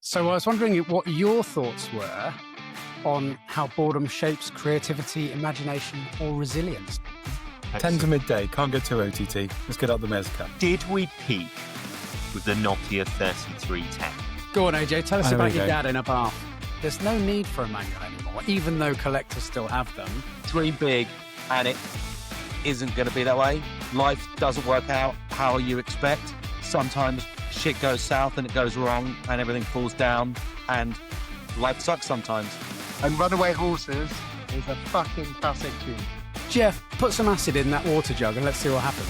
So I was wondering what your thoughts were on how boredom shapes creativity, imagination, or resilience. 10 to midday, can't get to OTT. Let's get up the mezcal. Did we peak with the Nokia 3310? Go on, AJ, tell us about your go. dad in a bath. There's no need for a manual anymore, even though collectors still have them. Dream big, and it isn't going to be that way. Life doesn't work out how you expect. Sometimes shit goes south and it goes wrong and everything falls down, and life sucks sometimes. And Runaway Horses is a fucking classic tune. Jeff, put some acid in that water jug and let's see what happens.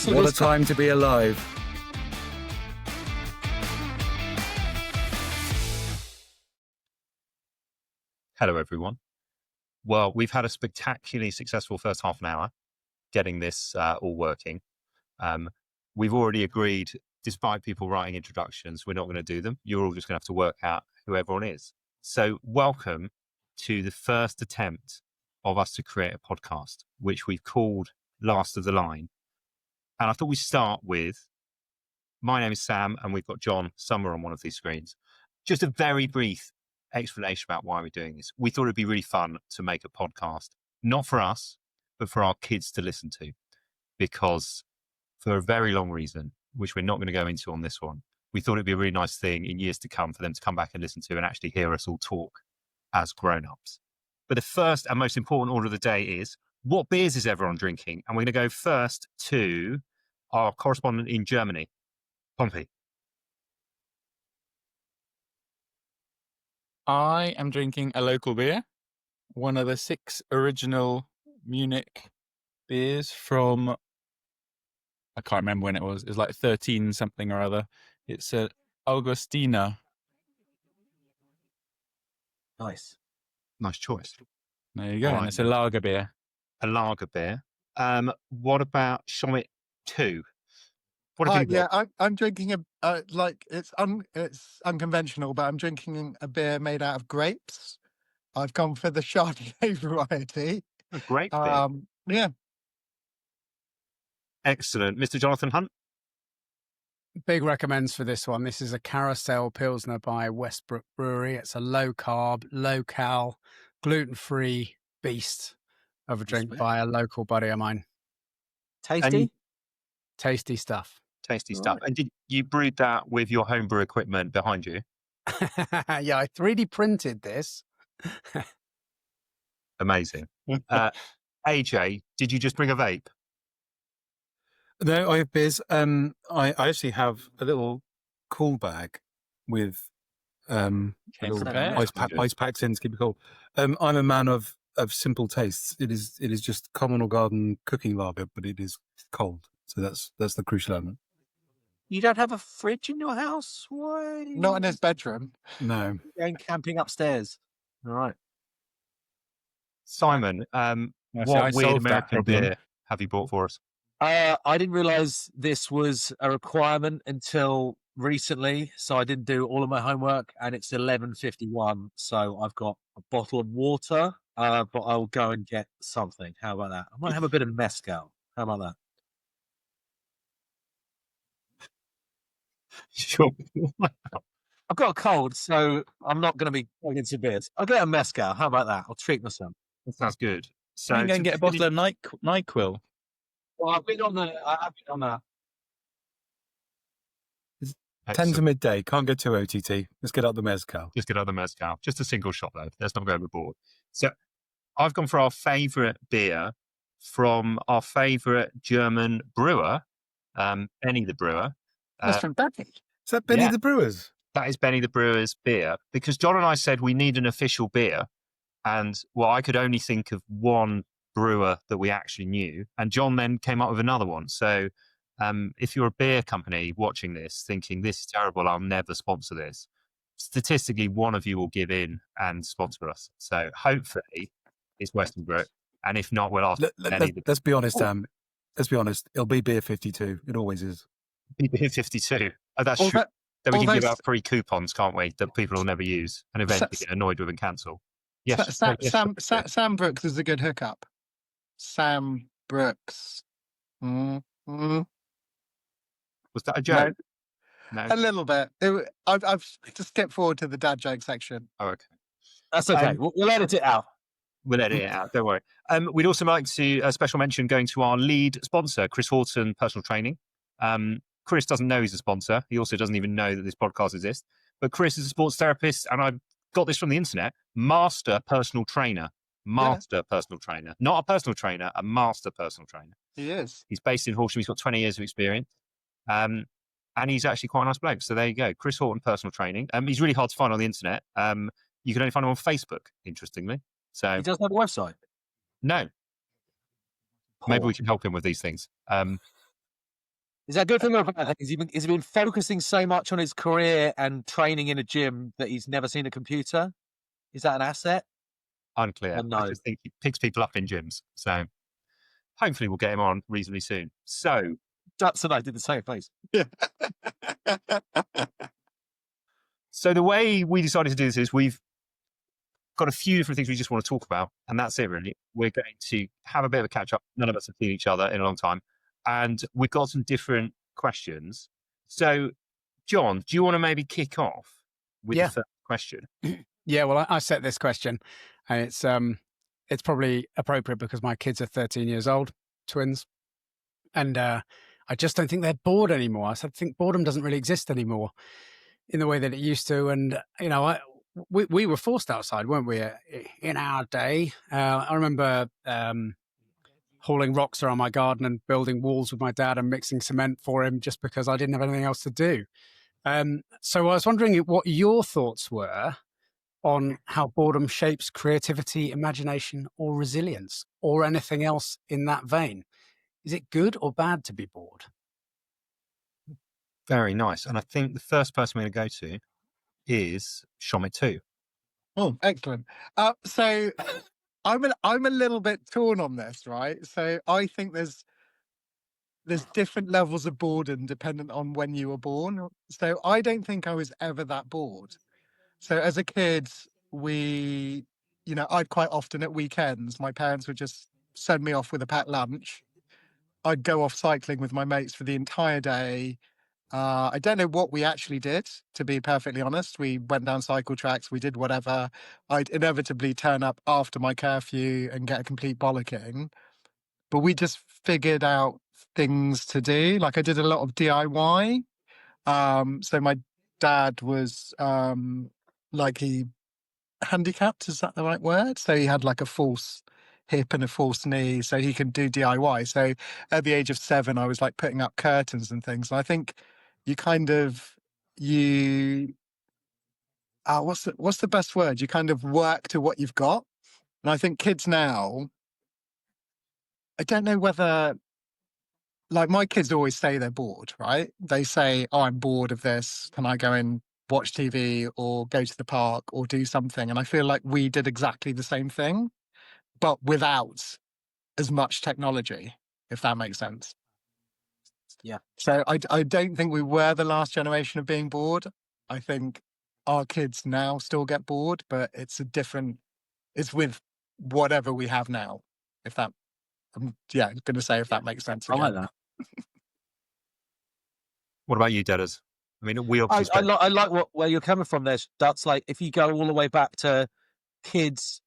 So What a this time to be alive. Hello, everyone. Well, we've had a spectacularly successful first half an hour getting this all working. We've already agreed, despite people writing introductions, we're not going to do them. You're all just going to have to work out who everyone is. So welcome to the first attempt of us to create a podcast, which we've called Last of the Line. And I thought we'd start with, my name is Sam, and we've got Jon somewhere on one of these screens. Just a very brief explanation about why we're doing this. We thought it'd be really fun to make a podcast, not for us, but for our kids to listen to, because for a very long reason, which we're not going to go into on this one, we thought it'd be a really nice thing in years to come for them to come back and listen to and actually hear us all talk as grown-ups. But the first and most important order of the day is, what beers is everyone drinking? And we're going to go first to our correspondent in Germany, Pompey. I am drinking a local beer, one of the 6 original Munich beers from, I can't remember when it was. It was like 13 something or other. It's a Augustina. nice. Nice choice. There you go. All And right. it's a lager beer. A lager beer. What about Samit 2? What have you got? I'm drinking it's unconventional, but I'm drinking a beer made out of grapes. I've gone for the Chardonnay variety. A great beer. Yeah. Excellent. Mr. Jonathan Hunt? Big recommends for this one. This is a Carousel Pilsner by Westbrook Brewery. It's a low carb, low cal, gluten-free beast of a drink Sweet. by a local buddy of mine. Tasty? Tasty stuff. Tasty stuff. And did you brewed that with your homebrew equipment behind you? Yeah, I 3D printed this. Amazing. AJ, did you just bring a vape? No, I have beers. I actually have a little cool bag with Came little prepared. ice packs in to keep it cold. I'm a man of simple tastes. It is just common or garden cooking lager, but it is cold. So that's the crucial element. You don't have a fridge in your house? Why? Not in his bedroom. No. Going camping upstairs. All right. Simon, See, I what weird solved that American problem. beer have you bought for us? I didn't realize this was a requirement until recently, so I didn't do all of my homework, and it's 11:51. So I've got a bottle of water, but I'll go and get something. How about that? I might have a bit of mezcal. How about that? Sure. I've got a cold, so I'm not going to be going into beers. I'll get a mezcal. How about that? I'll treat myself. That sounds good. So I'm going to to get a bottle of NyQuil. Well, I've been on the. 10 to midday, can't get to OTT. Let's get up the mezcal. Just get out the mezcal. Just a single shot, though. Let's not go overboard. So I've gone for our favourite beer from our favourite German brewer, Benny the Brewer. That's from Benny. Is that Benny Yeah. the Brewers? That is Benny the Brewer's beer, because John and I said we need an official beer. And, well, I could only think of one brewer that we actually knew. And John then came up with another one. So if you're a beer company watching this, thinking this is terrible, I'll never sponsor this, statistically, one of you will give in and sponsor us. So hopefully it's Western Brook. And if not, we'll ask Benny Let's be honest, Sam. Let's be honest. It'll be beer 52. It always is. the beer 52. Oh, that's All true. that- Then we all can give those- out free coupons, can't we, that people will never use and eventually get annoyed with and cancel. Yes. Sam Brooks is a good hookup. Sam Brooks. Was that a joke? No. A little bit. I've to skip forward to the dad joke section. Oh, okay. That's okay. We'll edit it out. We'll edit it out. Don't worry. We'd also like to a special mention going to our lead sponsor, Chris Horton Personal Training. Chris doesn't know he's a sponsor. He also doesn't even know that this podcast exists. But Chris is a sports therapist, and I got this from the internet. Master personal trainer. Personal trainer. Not a personal trainer, a master personal trainer. He is. He's based in Horsham. He's got 20 years of experience. And he's actually quite a nice bloke. So there you go. Chris Horton Personal Training. He's really hard to find on the internet. You can only find him on Facebook, interestingly. So He doesn't have a website. no. Maybe we can help him with these things. Is that good for him or bad? Has he been focusing so much on his career and training in a gym that he's never seen a computer? Is that an asset? Unclear. No. I just think he picks people up in gyms. So hopefully we'll get him on reasonably soon. So Dutz and I did the same face. So the way we decided to do this is we've got a few different things we just want to talk about, and that's it really. We're going to have a bit of a catch up. None of us have seen each other in a long time, and we've got some different questions. So, John, do you want to maybe kick off with the first question? Yeah, well, I set this question, and it's probably appropriate because my kids are 13 years old, twins, and I just don't think they're bored anymore. I think boredom doesn't really exist anymore in the way that it used to. And we were forced outside, weren't we? In our day, I remember hauling rocks around my garden and building walls with my dad and mixing cement for him just because I didn't have anything else to do. So I was wondering what your thoughts were on how boredom shapes creativity, imagination, or resilience, or anything else in that vein. Is it good or bad to be bored? Very nice. And I think the first person we're going to go to is Shomit too. Oh, excellent. So I'm a little bit torn on this, right? So I think there's different levels of boredom dependent on when you were born. So I don't think I was ever that bored. So as a kid, I'd quite often at weekends, my parents would just send me off with a packed lunch. I'd go off cycling with my mates for the entire day. I don't know what we actually did, to be perfectly honest. We went down cycle tracks, we did whatever. I'd inevitably turn up after my curfew and get a complete bollocking. But we just figured out things to do. Like I did a lot of DIY. So my dad was he handicapped, is that the right word? So he had like a false hip and a false knee, so he can do DIY. So at the age of 7, I was like putting up curtains and things. And I think what's the best word? You kind of work to what you've got. And I think kids now, I don't know whether, like my kids always say they're bored, right? They say, oh, I'm bored of this. Can I go and watch TV or go to the park or do something? And I feel like we did exactly the same thing, but without as much technology, if that makes sense. Yeah. So I don't think we were the last generation of being bored. I think our kids now still get bored, but it's with whatever we have now. If that, I'm going to say if that makes sense. I like that. What about you, Dedders? I mean, we obviously. I like where you're coming from there. That's like if you go all the way back to kids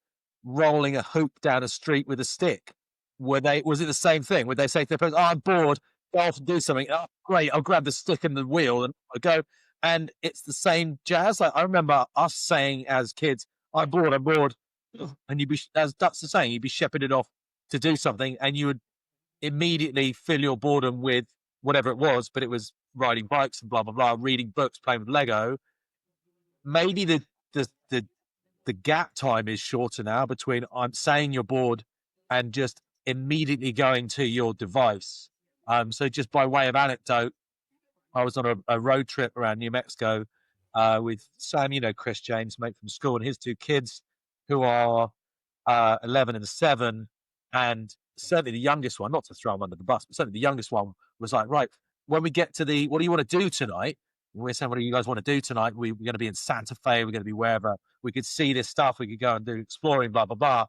rolling a hoop down a street with a stick. Was it the same thing? Would they say to their parents, "Oh, I'm bored. Go off and do something." Oh, great! I'll grab the stick and the wheel and I'll go. And it's the same jazz. Like I remember us saying as kids, "I'm bored. I'm bored," and you'd be, as Dutz is saying, you'd be shepherded off to do something, and you would immediately fill your boredom with whatever it was. But it was riding bikes and blah blah blah, reading books, playing with Lego. Maybe the gap time is shorter now between I'm saying you're bored and just immediately going to your device. So just by way of anecdote, I was on a road trip around New Mexico with Sam, Chris James, mate from school, and his 2 kids who are 11 and 7. And certainly the youngest one, not to throw him under the bus, but certainly the youngest one was like, right, when we get to what do you want to do tonight? And we're saying, what do you guys want to do tonight? We're going to be in Santa Fe. We're going to be wherever. We could see this stuff. We could go and do exploring, blah, blah, blah.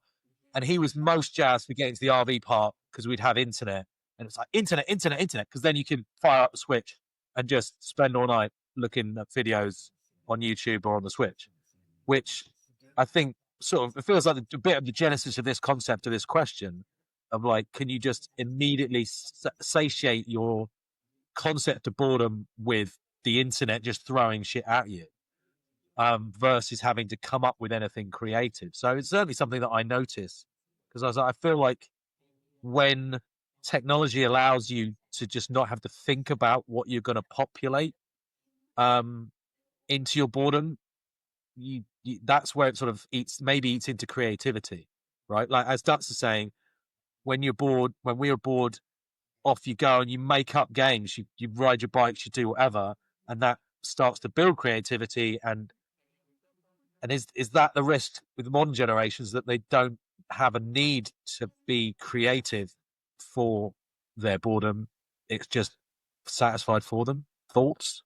And he was most jazzed for getting to the RV park because we'd have internet. And it's like, internet, because then you can fire up the switch and just spend all night looking at videos on YouTube or on the Switch, which I think sort of, it feels like a bit of the genesis of this concept of this question of like, can you just immediately satiate your concept of boredom with the internet just throwing shit at you, versus having to come up with anything creative. So it's certainly something that I notice, because I feel like when technology allows you to just not have to think about what you're going to populate into your boredom, you that's where it sort of eats into creativity, right? Like as Dutz is saying, when we are bored, off you go and you make up games, you ride your bikes, you do whatever, and that starts to build creativity. And is that the risk with modern generations, that they don't have a need to be creative for their boredom? It's just satisfied for them. Thoughts?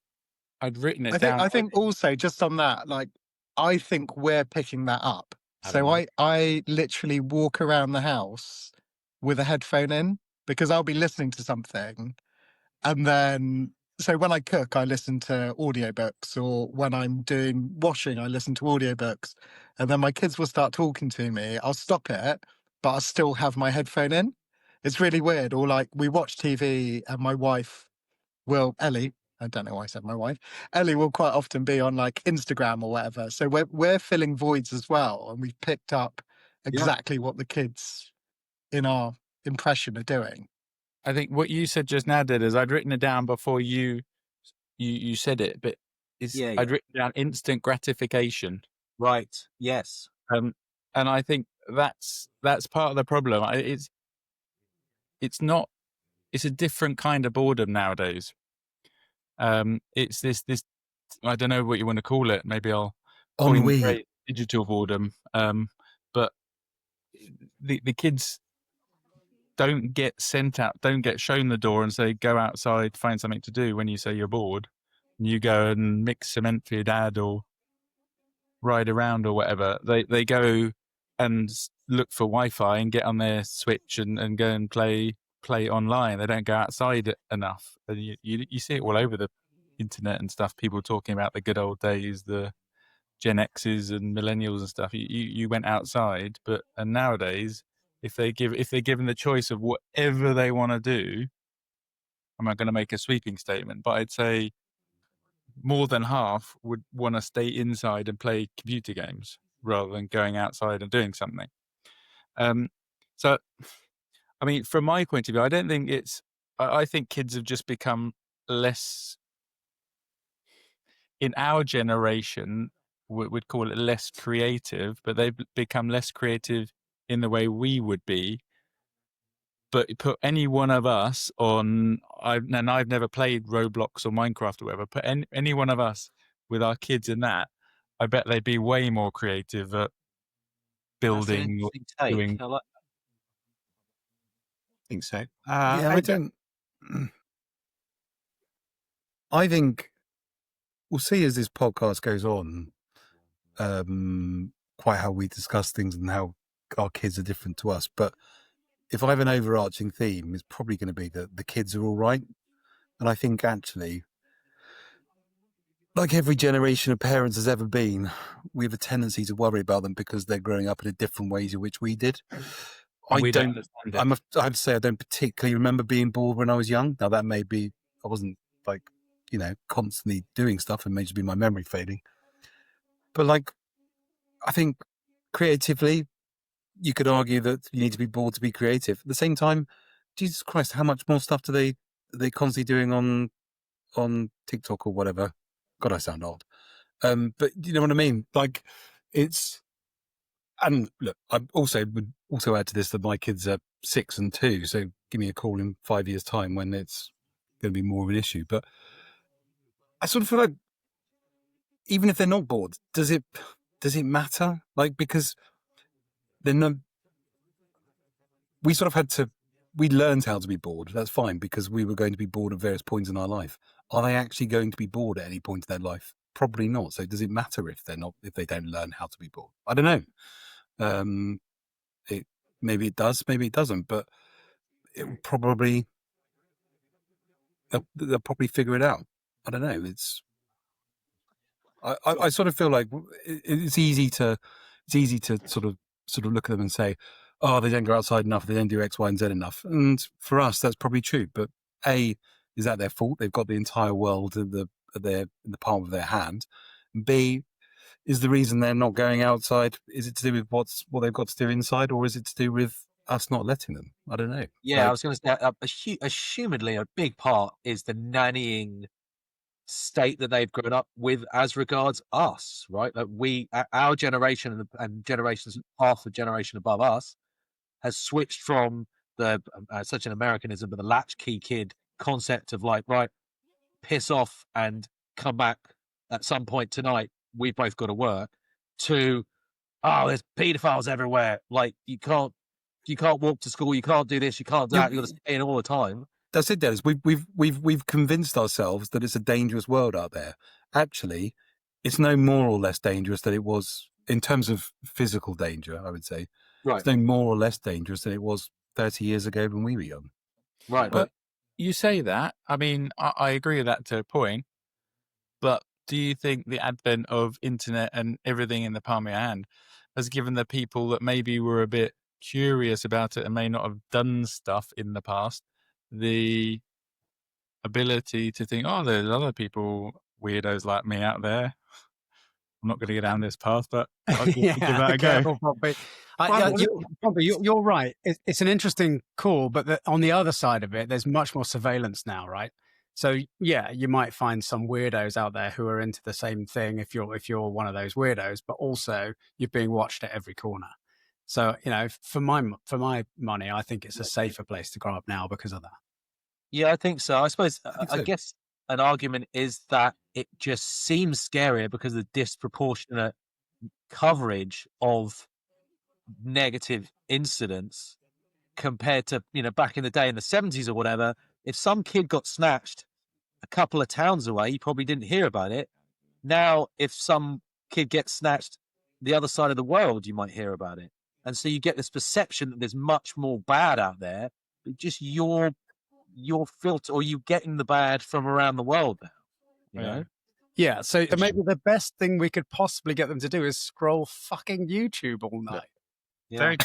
I'd written it I down. think also just on that, like, I think we're picking that up. I So don't know. I literally walk around the house with a headphone in, because I'll be listening to something, and then so when I cook, I listen to audiobooks, or when I'm doing washing, I listen to audiobooks, and then my kids will start talking to me. I'll stop it, but I'll still have my headphone in. It's really weird. Or like we watch TV, and my wife will, Ellie, I don't know why I said my wife, Ellie will quite often be on like Instagram or whatever. So we're filling voids as well, and we've picked up exactly what the kids in our impression are doing. I think what you said just now, Dedders, I'd written it down before you said it, but I'd written down instant gratification. Right. Yes. And I think that's part of the problem. It's not. It's a different kind of boredom nowadays. It's this. I don't know what you want to call it. Maybe I'll coin the phrase digital boredom. But the kids don't get sent out, don't get shown the door and say, go outside, find something to do when you say you're bored. And you go and mix cement for your dad or ride around or whatever. They go and look for Wi-Fi and get on their Switch and go and play online. They don't go outside enough. And you see it all over the internet and stuff. People talking about the good old days, the Gen X's and millennials and stuff. You went outside, and nowadays, if they're given the choice of whatever they want to do, I'm not going to make a sweeping statement, but I'd say more than half would want to stay inside and play computer games rather than going outside and doing something. So, I mean, from my point of view, I don't think I think kids have just become less, in our generation, we'd call it less creative, but they've become less creative in the way we would be. But put any one of us on, and I've never played Roblox or Minecraft or whatever, put any one of us with our kids in that, I bet they'd be way more creative at building or doing. I like that. I think so. I don't. I think we'll see as this podcast goes on, quite how we discuss things and how our kids are different to us. But if I have an overarching theme, it's probably going to be that the kids are all right. And I think actually, like every generation of parents has ever been, we have a tendency to worry about them because they're growing up in a different ways in which we did. We don't understand it. I have to say, I don't particularly remember being bored when I was young. Now, that may be, I wasn't like, constantly doing stuff, and may just be my memory fading. But like, I think creatively, you could argue that you need to be bored to be creative. At the same time, Jesus Christ, how much more stuff do they constantly doing on TikTok or whatever? God, I sound old. But you know what I mean? Like, it's, and look, I would also add to this that my kids are 6 and 2, so give me a call in 5 years' time when it's going to be more of an issue. But I sort of feel like, even if they're not bored, does it matter? Like, because then we sort of we learned how to be bored. That's fine, because we were going to be bored at various points in our life. Are they actually going to be bored at any point in their life? Probably not. So does it matter if they don't learn how to be bored? I don't know. Maybe it does, maybe it doesn't, but they'll probably figure it out. I don't know. I sort of feel like it's easy to sort of look at them and say, oh, they don't go outside enough, they don't do X, Y, and Z enough. And for us, that's probably true. But A, is that their fault? They've got the entire world in the palm of their hand. B, is the reason they're not going outside, is it to do with what they've got to do inside, or is it to do with us not letting them? I don't know. Yeah, I was going to say, assumedly, a big part is the nannying state that they've grown up with as regards us, right? Like our generation and generations, half a generation above us, has switched from the such an Americanism, but the latchkey kid concept of like, right, piss off and come back at some point tonight. We've both got to work. To there's paedophiles everywhere. Like you can't walk to school. You can't do this. You can't do that. You got to stay in all the time. That's it, Dedders. We've convinced ourselves that it's a dangerous world out there. Actually, it's no more or less dangerous than it was in terms of physical danger, I would say. Right. It's no more or less dangerous than it was 30 years ago when we were young. Right. But you say that. I mean, I agree with that to a point. But do you think the advent of internet and everything in the palm of your hand has given the people that maybe were a bit curious about it and may not have done stuff in the past the ability to think, oh, there's other people, weirdos like me out there? I'm not going to go down this path, but I'll give that a careful, go. Pompey. You're right. It's an interesting call, but on the other side of it, there's much more surveillance now, right? So yeah, you might find some weirdos out there who are into the same thing if you're one of those weirdos, but also you're being watched at every corner. So, for my money, I think it's a safer place to grow up now because of that. Yeah, I think so. I suppose, I guess an argument is that it just seems scarier because of the disproportionate coverage of negative incidents compared to, back in the day in the 70s or whatever. If some kid got snatched a couple of towns away, you probably didn't hear about it. Now, if some kid gets snatched the other side of the world, you might hear about it. And so you get this perception that there's much more bad out there, but just your filter, or you getting the bad from around the world now, you know? Yeah, so maybe the best thing we could possibly get them to do is scroll fucking YouTube all night. Yeah. Very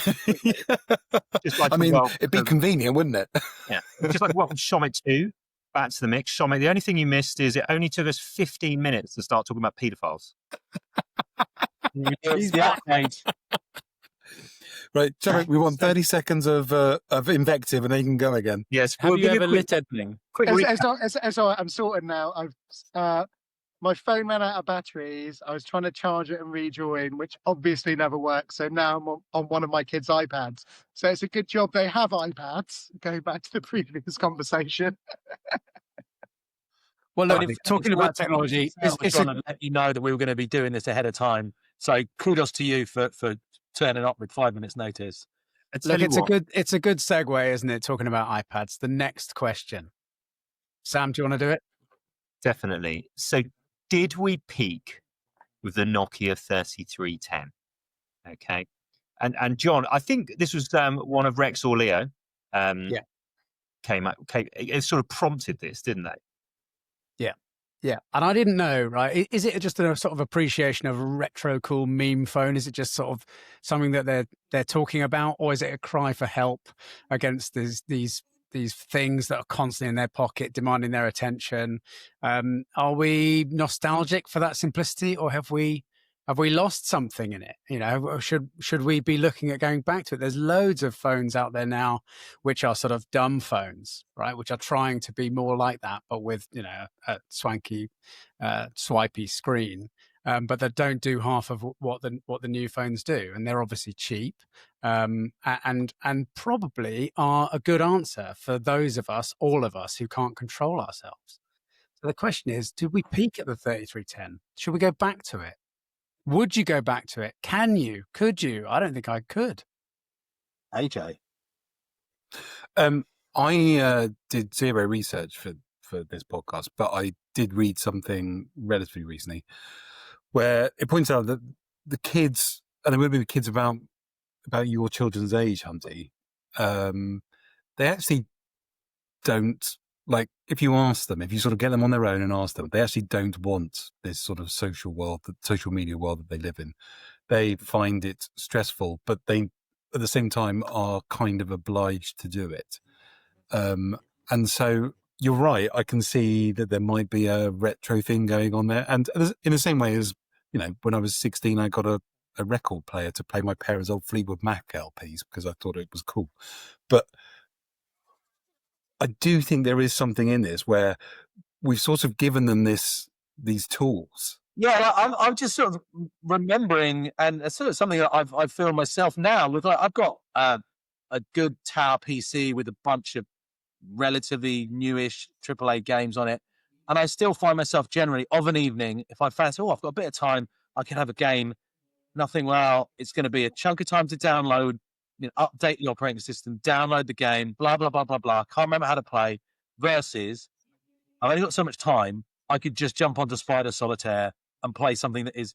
just like it'd be convenient, wouldn't it? Yeah. Just like welcome Samit 2, back to the mix. Samit, the only thing you missed is it only took us 15 minutes to start talking about paedophiles. He's the update. Right, Samit, we want 30 seconds of invective and then you can go again. Yes. Have you ever lit anything? It's all right, I'm sorted now. My phone ran out of batteries. I was trying to charge it and rejoin, which obviously never works. So now I'm on one of my kids' iPads. So it's a good job they have iPads, going back to the previous conversation. Well, look, talking about technology, it's trying to let you know that we were going to be doing this ahead of time. So kudos to you for turning up with 5 minutes notice. Look, it's a good segue, isn't it? Talking about iPads. The next question. Sam, do you want to do it? Definitely. So did we peak with the Nokia 3310? Okay. And John, I think this was one of Rex or Leo. It sort of prompted this, didn't they? Yeah. And I didn't know, right? Is it just a sort of appreciation of a retro cool meme phone? Is it just sort of something that they're talking about? Or is it a cry for help against these things that are constantly in their pocket, demanding their attention? Are we nostalgic for that simplicity, or have we lost something in it? Should we be looking at going back to it? There's loads of phones out there now which are sort of dumb phones, right? Which are trying to be more like that, but with a swanky, swipey screen. But that don't do half of what the new phones do, and they're obviously cheap, and probably are a good answer for those of us, all of us, who can't control ourselves. So the question is, did we peak at the 3310? Should we go back to it? Would you go back to it? Can you? Could you? I don't think I could. AJ, I did zero research for this podcast, but I did read something relatively recently where it points out that the kids, and there will be kids about your children's age, Hunty, they actually don't like if you ask them, if you sort of get them on their own and ask them, they actually don't want this sort of social world, the social media world that they live in. They find it stressful, but they at the same time are kind of obliged to do it. And so you're right. I can see that there might be a retro thing going on there. And in the same way as, you know, when I was 16, I got a record player to play my parents' old Fleetwood Mac LPs because I thought it was cool. But I do think there is something in this where we've sort of given them these tools. Yeah, I'm just sort of remembering, and it's sort of something that I feel myself now with, like, I've got a good tower PC with a bunch of relatively newish AAA games on it, and I still find myself generally of an evening, if I fancy, I've got a bit of time, I can have a game. Nothing, well, it's going to be a chunk of time to download, update the operating system, download the game, blah blah blah blah blah. Can't remember how to play. Versus, I've only got so much time. I could just jump onto Spider Solitaire and play something that is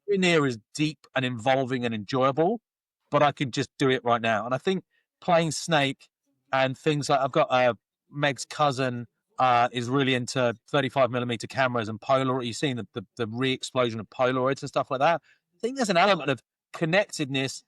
near as deep and involving and enjoyable, but I could just do it right now. And I think playing Snake and things like, I've got Meg's cousin is really into 35mm cameras and Polaroid. You've seen the re-explosion of Polaroids and stuff like that. I think there's an element of connectedness,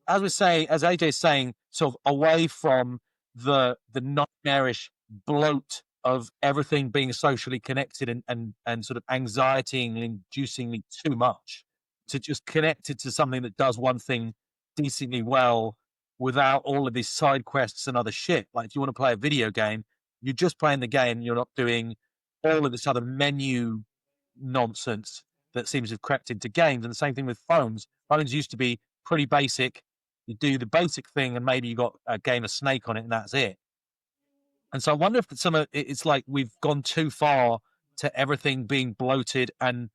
as AJ's saying, sort of away from the nightmarish bloat of everything being socially connected and sort of anxiety and inducingly too much, to just connected to something that does one thing decently well without all of these side quests and other shit. Like, if you want to play a video game, you're just playing the game. You're not doing all of this other menu nonsense that seems to have crept into games. And the same thing with phones. Phones used to be pretty basic. You do the basic thing and maybe you got a game of Snake on it and that's it. And so I wonder if it's like we've gone too far to everything being bloated and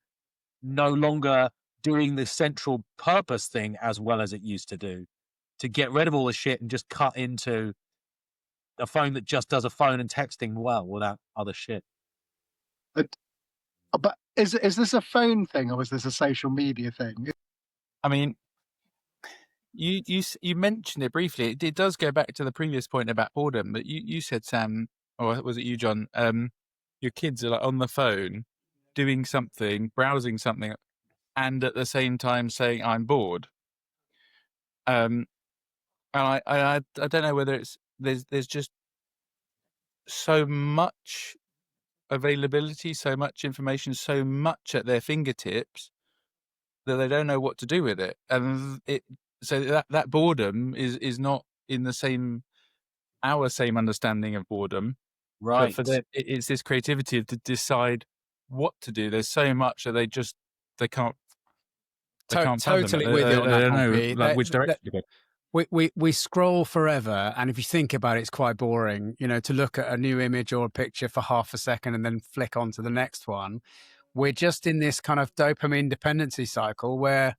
no longer doing the central purpose thing as well as it used to do, to get rid of all the shit and just cut into a phone that just does a phone and texting well without other shit. But is this a phone thing or is this a social media thing? I mean, you mentioned it briefly. It does go back to the previous point about boredom, but you said, Sam, or was it you, John? Your kids are like on the phone doing something, browsing something, and at the same time saying, I'm bored. And I don't know whether there's just so much availability, so much information, so much at their fingertips that they don't know what to do with it. And so that boredom is not in the same understanding of boredom. Right. But for them, it's this creativity to decide what to do. There's so much that they can't totally with you on that, they don't Pompey. know which direction to go. We scroll forever, and if you think about it, it's quite boring, to look at a new image or a picture for half a second and then flick on to the next one. We're just in this kind of dopamine dependency cycle where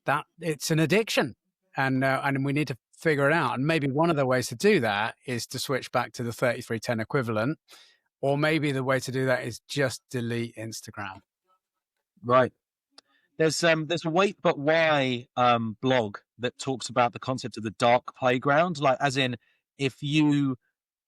that it's an addiction, and we need to figure it out. And maybe one of the ways to do that is to switch back to the 3310 equivalent, or maybe the way to do that is just delete Instagram. Right. There's a Wait But Why blog that talks about the concept of the dark playground. Like, as in, if you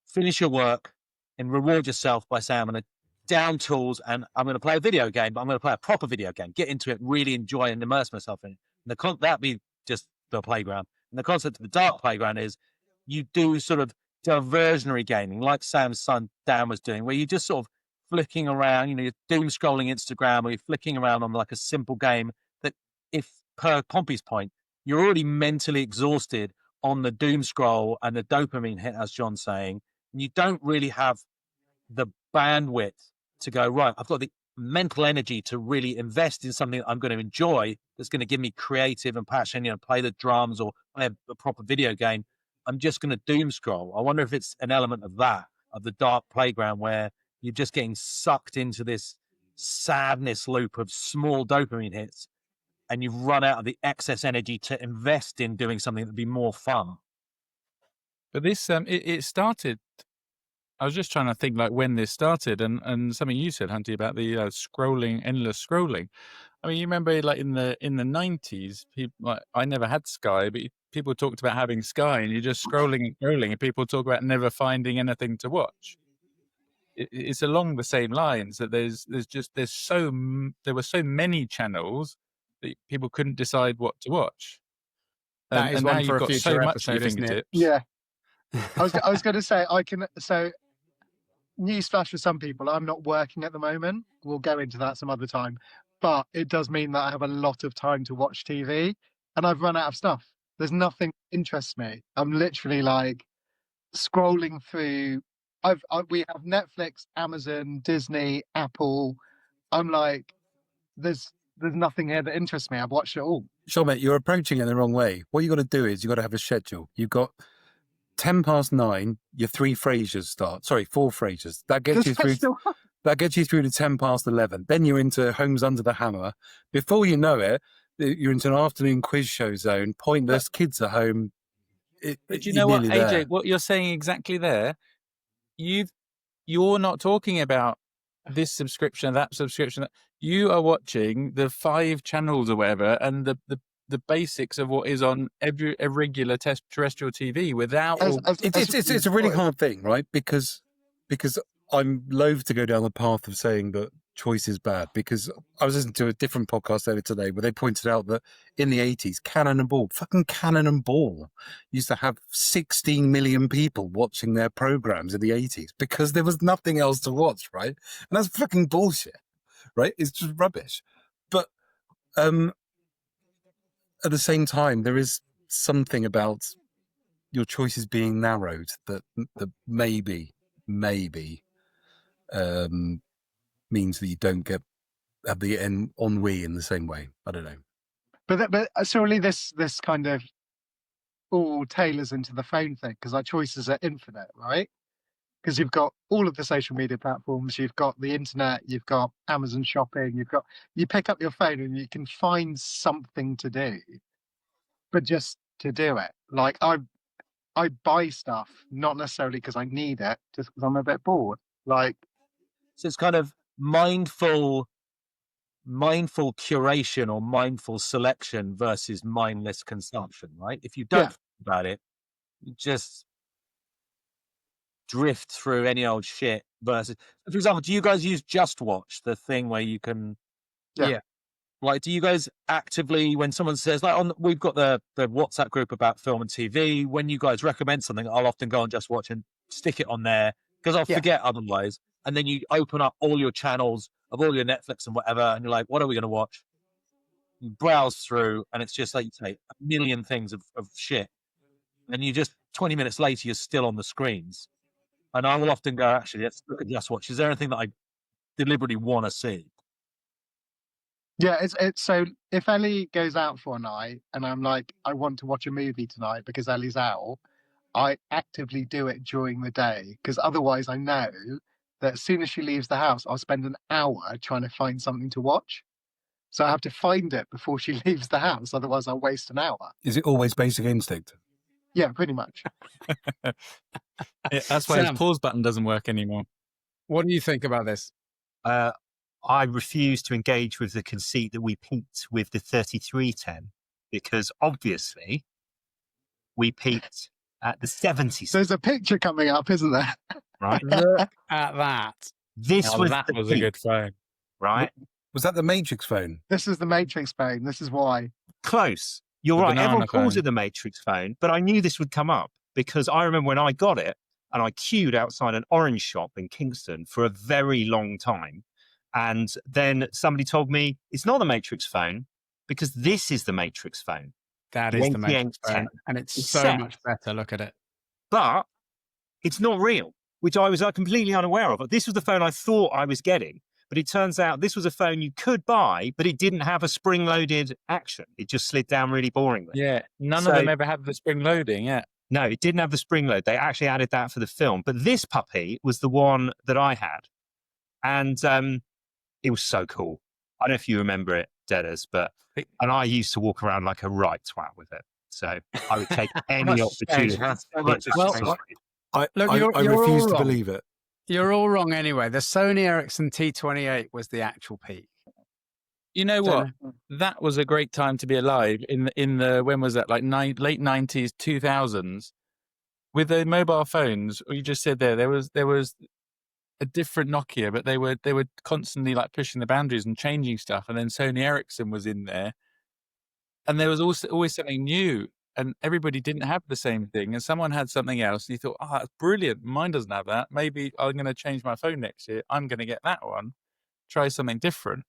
finish your work and reward yourself by saying, I'm going to down tools and I'm going to play a video game, but I'm going to play a proper video game, get into it, really enjoy and immerse myself in it. And that be just the playground. And the concept of the dark playground is you do sort of diversionary gaming, like Sam's son Dan was doing, where you just sort of flicking around, you're doom scrolling Instagram, or you're flicking around on like a simple game that, if per Pompey's point, you're already mentally exhausted on the doom scroll and the dopamine hit, as John's saying, and you don't really have the bandwidth to go, right, I've got the mental energy to really invest in something that I'm going to enjoy, that's going to give me creative and passion, play the drums or play a proper video game. I'm just going to doom scroll. I wonder if it's an element of that, of the dark playground, where you're just getting sucked into this sadness loop of small dopamine hits, and you've run out of the excess energy to invest in doing something that'd be more fun. But this, it started. I was just trying to think like when this started, and something you said, Hunty, about the endless scrolling. I mean, you remember like in the 90s, people, like, I never had Sky, but people talked about having Sky, and you're just scrolling and scrolling, and people talk about never finding anything to watch. it's along the same lines that there were so many channels that people couldn't decide what to watch. That is and one now for you've a got future so much at episode, your isn't it? fingertips. Yeah. I was going to say, so newsflash for some people, I'm not working at the moment. We'll go into that some other time. But it does mean that I have a lot of time to watch TV, and I've run out of stuff. There's nothing that interests me. I'm literally like scrolling through. We have Netflix, Amazon, Disney, Apple. I'm like, there's nothing here that interests me. I've watched it all. Sure, mate, you're approaching it the wrong way. What you got to do is you got to have a schedule. You've got 9:10, your 3 Frasers start. Sorry, 4 Frasers. That gets you through. That gets you through to 11:10. Then you're into Homes Under the Hammer. Before you know it, you're into an afternoon quiz show zone. Pointless. Kids at home. But you know what, AJ? What you're saying exactly there. You're not talking about this subscription, that subscription. You are watching the 5 channels or whatever, and the basics of what is on every regular terrestrial TV without. It's a really hard thing, right? Because I'm loath to go down the path of saying that choice is bad, because I was listening to a different podcast earlier today where they pointed out that in the 80s, Cannon and Ball used to have 16 million people watching their programs in the 80s because there was nothing else to watch, right? And that's fucking bullshit, right? It's just rubbish. But at the same time, there is something about your choices being narrowed that maybe means that you don't have the ennui in the same way. I don't know. But surely this kind of all tailors into the phone thing, because our choices are infinite, right? Because you've got all of the social media platforms, you've got the internet, you've got Amazon shopping, you pick up your phone and you can find something to do, but just to do it. Like I buy stuff not necessarily because I need it, just because I'm a bit bored. Like, so it's kind of mindful curation or mindful selection versus mindless consumption, right? If you don't think about it, you just drift through any old shit versus, for example, do you guys use Just Watch, the thing where you can like, do you guys actively, when someone says, like, we've got the WhatsApp group about film and TV, when you guys recommend something, I'll often go on Just Watch and stick it on there because I'll forget otherwise. And then you open up all your channels of all your Netflix and whatever, and you're like, what are we going to watch? You browse through, and it's just like you say, a million things of shit. And you just 20 minutes later, you're still on the screens. And I will often go, actually, let's look at Just Watch. Is there anything that I deliberately want to see? Yeah, it's so if Ellie goes out for a night and I'm like, I want to watch a movie tonight because Ellie's out, I actively do it during the day, because otherwise I know that as soon as she leaves the house, I'll spend an hour trying to find something to watch. So I have to find it before she leaves the house, otherwise I'll waste an hour. Is it always Basic Instinct? Yeah, pretty much. That's why his pause button doesn't work anymore. What do you think about this? I refuse to engage with the conceit that we peaked with the 3310, because obviously we peaked at the 70s. There's a picture coming up, isn't there? Right. Look at that. This was that the was peak, a good phone. right? Was that the Matrix phone? This is the Matrix phone. This is why. Close. You're The right. banana Everyone calls phone. it the Matrix phone, but I knew this would come up because I remember when I got it and I queued outside an orange shop in Kingston for a very long time. And then somebody told me it's not the Matrix phone because this is the Matrix phone. That is the Matrix phone, 10. and it's It's so set. much better. Look at it. But it's not real, which I was completely unaware of. This was the phone I thought I was getting, but it turns out this was a phone you could buy, but it didn't have a spring-loaded action. It just slid down really boringly. Yeah, none of them ever had the spring loading. Yeah, No, it didn't have the spring load. They actually added that for the film. But this puppy was the one that I had. And it was so cool. I don't know if you remember it, Dedders, and I used to walk around like a right twat with it. So I would take any opportunity. I you're refuse all to wrong. believe it. You're all wrong anyway. The Sony Ericsson T28 was the actual peak. you know what? That was a great time to be alive in the when was that, like late 90s, 2000s, with the mobile phones. You just said there was a different Nokia, but they were constantly like pushing the boundaries and changing stuff. And then Sony Ericsson was in there, and there was also always something new, and everybody didn't have the same thing. And someone had something else, and you thought, oh, that's brilliant. Mine doesn't have that. Maybe I'm going to change my phone next year. I'm going to get that one. Try something different.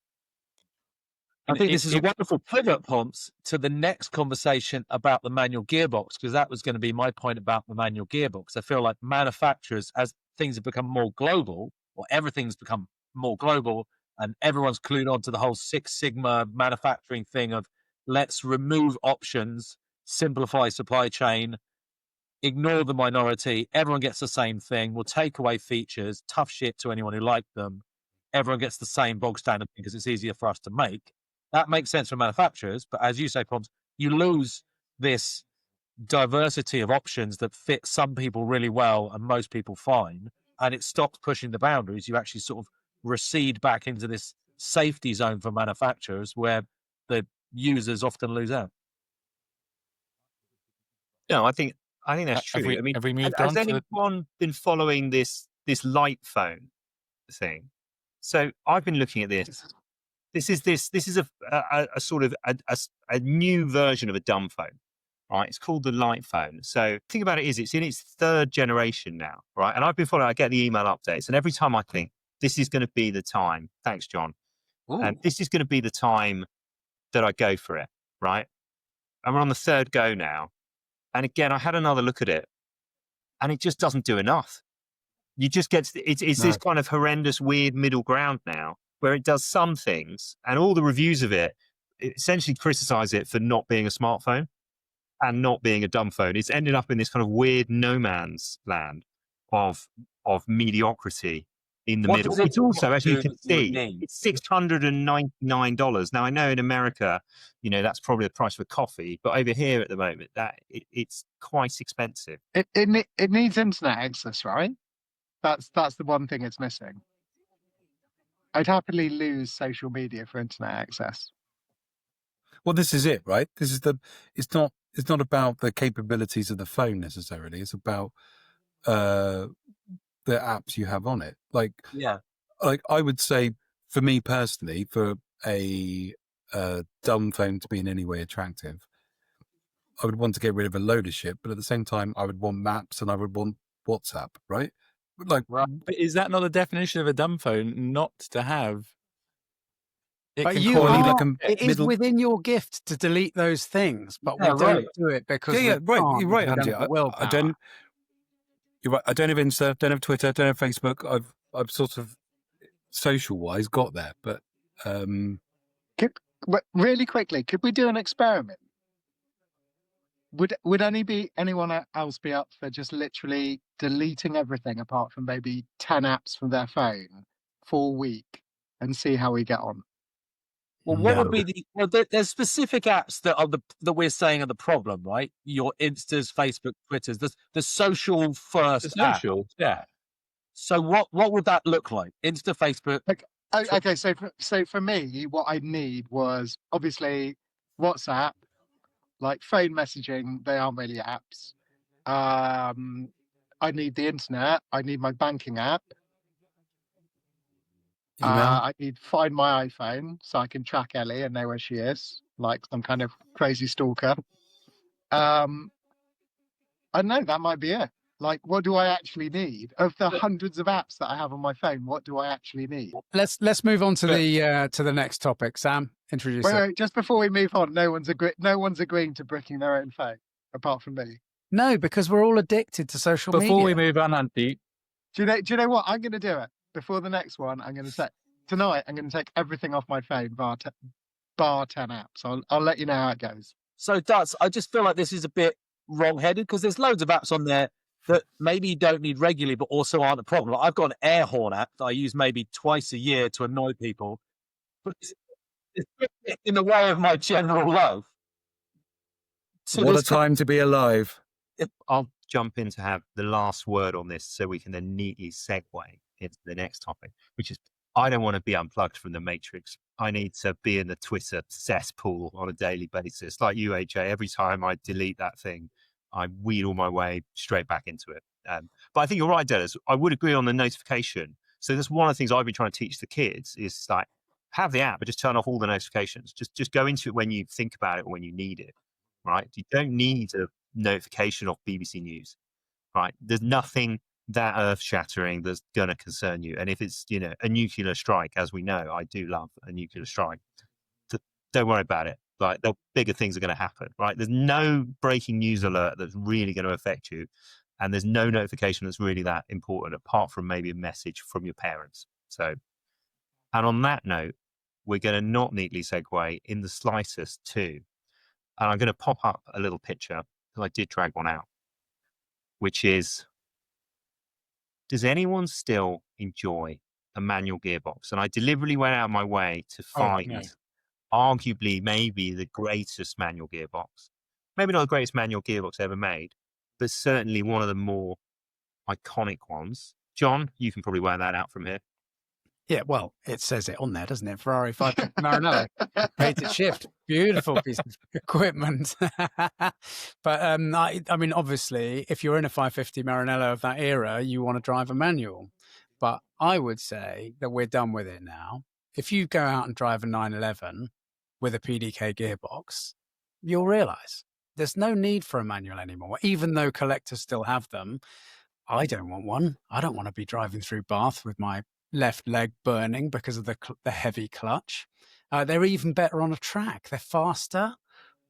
I think this is a wonderful pivot, Pomps, to the next conversation about the manual gearbox, because that was going to be my point about the manual gearbox. I feel like manufacturers, as things have become more global, or everything's become more global, and everyone's clued on to the whole Six Sigma manufacturing thing of let's remove options, simplify supply chain, ignore the minority, everyone gets the same thing, we'll take away features, tough shit to anyone who liked them, everyone gets the same bog standard thing because it's easier for us to make. That makes sense for manufacturers, but as you say, Pomps, you lose this diversity of options that fit some people really well and most people fine, and it stops pushing the boundaries. You actually sort of recede back into this safety zone for manufacturers where the users often lose out. No, I think that's true. Have we moved has on? anyone been following this light phone thing? So I've been looking at this. This is a sort of a new version of a dumb phone, right? It's called the light phone. So the thing about it is it's in its third generation now, right? And I've been following, I get the email updates, and every time I think this is going to be the time, thanks, John. And this is going to be the time that I go for it, right? And we're on the third go now. And again, I had another look at it, and it just doesn't do enough. You just get, it's this kind of horrendous, weird middle ground now, where it does some things, and all the reviews of it essentially criticize it for not being a smartphone and not being a dumb phone. It's ended up in this kind of weird no man's land of mediocrity in the middle. It's also, as you can see, it's $699. Now, I know in America, that's probably the price for coffee, but over here at the moment, it's quite expensive. It needs internet access, right? That's the one thing it's missing. I'd happily lose social media for internet access. Well, this is it, right? It's not about the capabilities of the phone necessarily. It's about the apps you have on it. Like I would say, for me personally, for a dumb phone to be in any way attractive, I would want to get rid of a load of shit, but at the same time, I would want maps and I would want WhatsApp, right? But is that not the definition of a dumb phone? Not to have. It is within your gift to delete those things, but we don't do it because right. You're right, Andy. I don't. You're right. I don't have Insta, don't have Twitter, don't have Facebook. I've sort of social wise got there, but really quickly, could we do an experiment? Would anyone else be up for just literally deleting everything apart from maybe 10 apps from their phone for a week and see how we get on? Well, what would be there's specific apps that we're saying are the problem, right? Your Instas, Facebook, Twitters, the social first app. Yeah. So what would that look like? Insta, Facebook. Okay, so for me, what I need was obviously WhatsApp, like phone messaging. They aren't really apps. I need the internet. I need my banking app. I need Find My iPhone so I can track Ellie and know where she is, like some kind of crazy stalker. I don't know, that might be it. Like, what do I actually need? Of the hundreds of apps that I have on my phone, what do I actually need? Let's move on to the next topic. Sam, introduce it. Wait, just before we move on, no one's agreeing to bricking their own phone, apart from me. No, because we're all addicted to social media. Before we move on, Andy. Do you know what? I'm going to do it. Before the next one, I'm going to say, tonight, I'm going to take everything off my phone, bar 10 apps. I'll let you know how it goes. So, Dutz, I just feel like this is a bit wrong-headed because there's loads of apps on there that maybe you don't need regularly, but also aren't a problem. Like, I've got an air horn app that I use maybe twice a year to annoy people, but it's in the way of my general life. What a time to be alive. I'll jump in to have the last word on this so we can then neatly segue into the next topic, which is I don't want to be unplugged from the matrix. I need to be in the Twitter cesspool on a daily basis. Like you, AJ, every time I delete that thing, I wheedle my way straight back into it. But I think you're right, Dedders. I would agree on the notification So that's one of the things I've been trying to teach the kids is like, have the app, but just turn off all the notifications. Just go into it when you think about it or when you need it, right? You don't need a notification of BBC News, right? There's nothing that earth-shattering that's going to concern you. And if it's, a nuclear strike, as we know, I do love a nuclear strike, don't worry about it. Like, the bigger things are going to happen, right? There's no breaking news alert that's really going to affect you. And there's no notification that's really that important, apart from maybe a message from your parents. So, and on that note, we're going to not neatly segue in the slightest to, and I'm going to pop up a little picture, because I did drag one out, which is, does anyone still enjoy a manual gearbox? And I deliberately went out of my way to find no. arguably maybe the greatest manual gearbox. Maybe not the greatest manual gearbox ever made, but certainly one of the more iconic ones. John, you can probably wear that out from here. Yeah, well, it says it on there, doesn't it? Ferrari 550 Maranello, rated shift, beautiful piece of equipment. But I mean, obviously, if you're in a 550 Maranello of that era, you want to drive a manual. But I would say that we're done with it now. If you go out and drive a 911 with a PDK gearbox, you'll realize there's no need for a manual anymore, even though collectors still have them. I don't want one. I don't want to be driving through Bath with my left leg burning because of the heavy clutch. They're even better on a track. They're faster.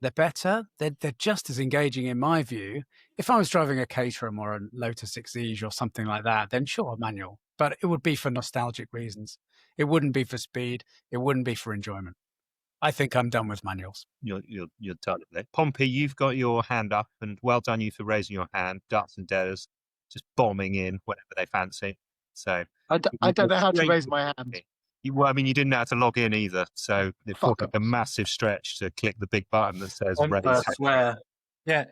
They're better. They're just as engaging in my view. If I was driving a Caterham or a Lotus Exige or something like that, then sure, manual. But it would be for nostalgic reasons. It wouldn't be for speed. It wouldn't be for enjoyment. I think I'm done with manuals. You're done with it. Pompey, you've got your hand up, and well done you for raising your hand. Ducks and Dedders just bombing in whenever they fancy. So I don't know how to raise my hand. You didn't know how to log in either. So it Fuck took a massive stretch to click the big button that says I raise. swear. Yeah.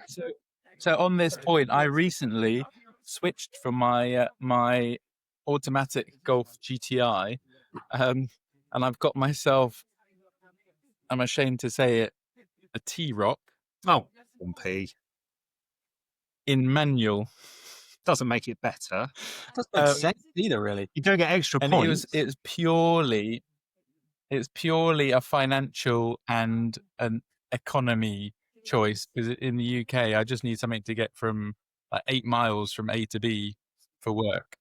So on this point, I recently switched from my my automatic Golf GTI, and I've got myself, I'm ashamed to say it, a T-Roc. Oh, Pompey. In manual. Doesn't make it better. Doesn't make sense either, really. You don't get extra and points. It's purely a financial and an economy choice, because in the UK, I just need something to get from 8 miles from A to B for work.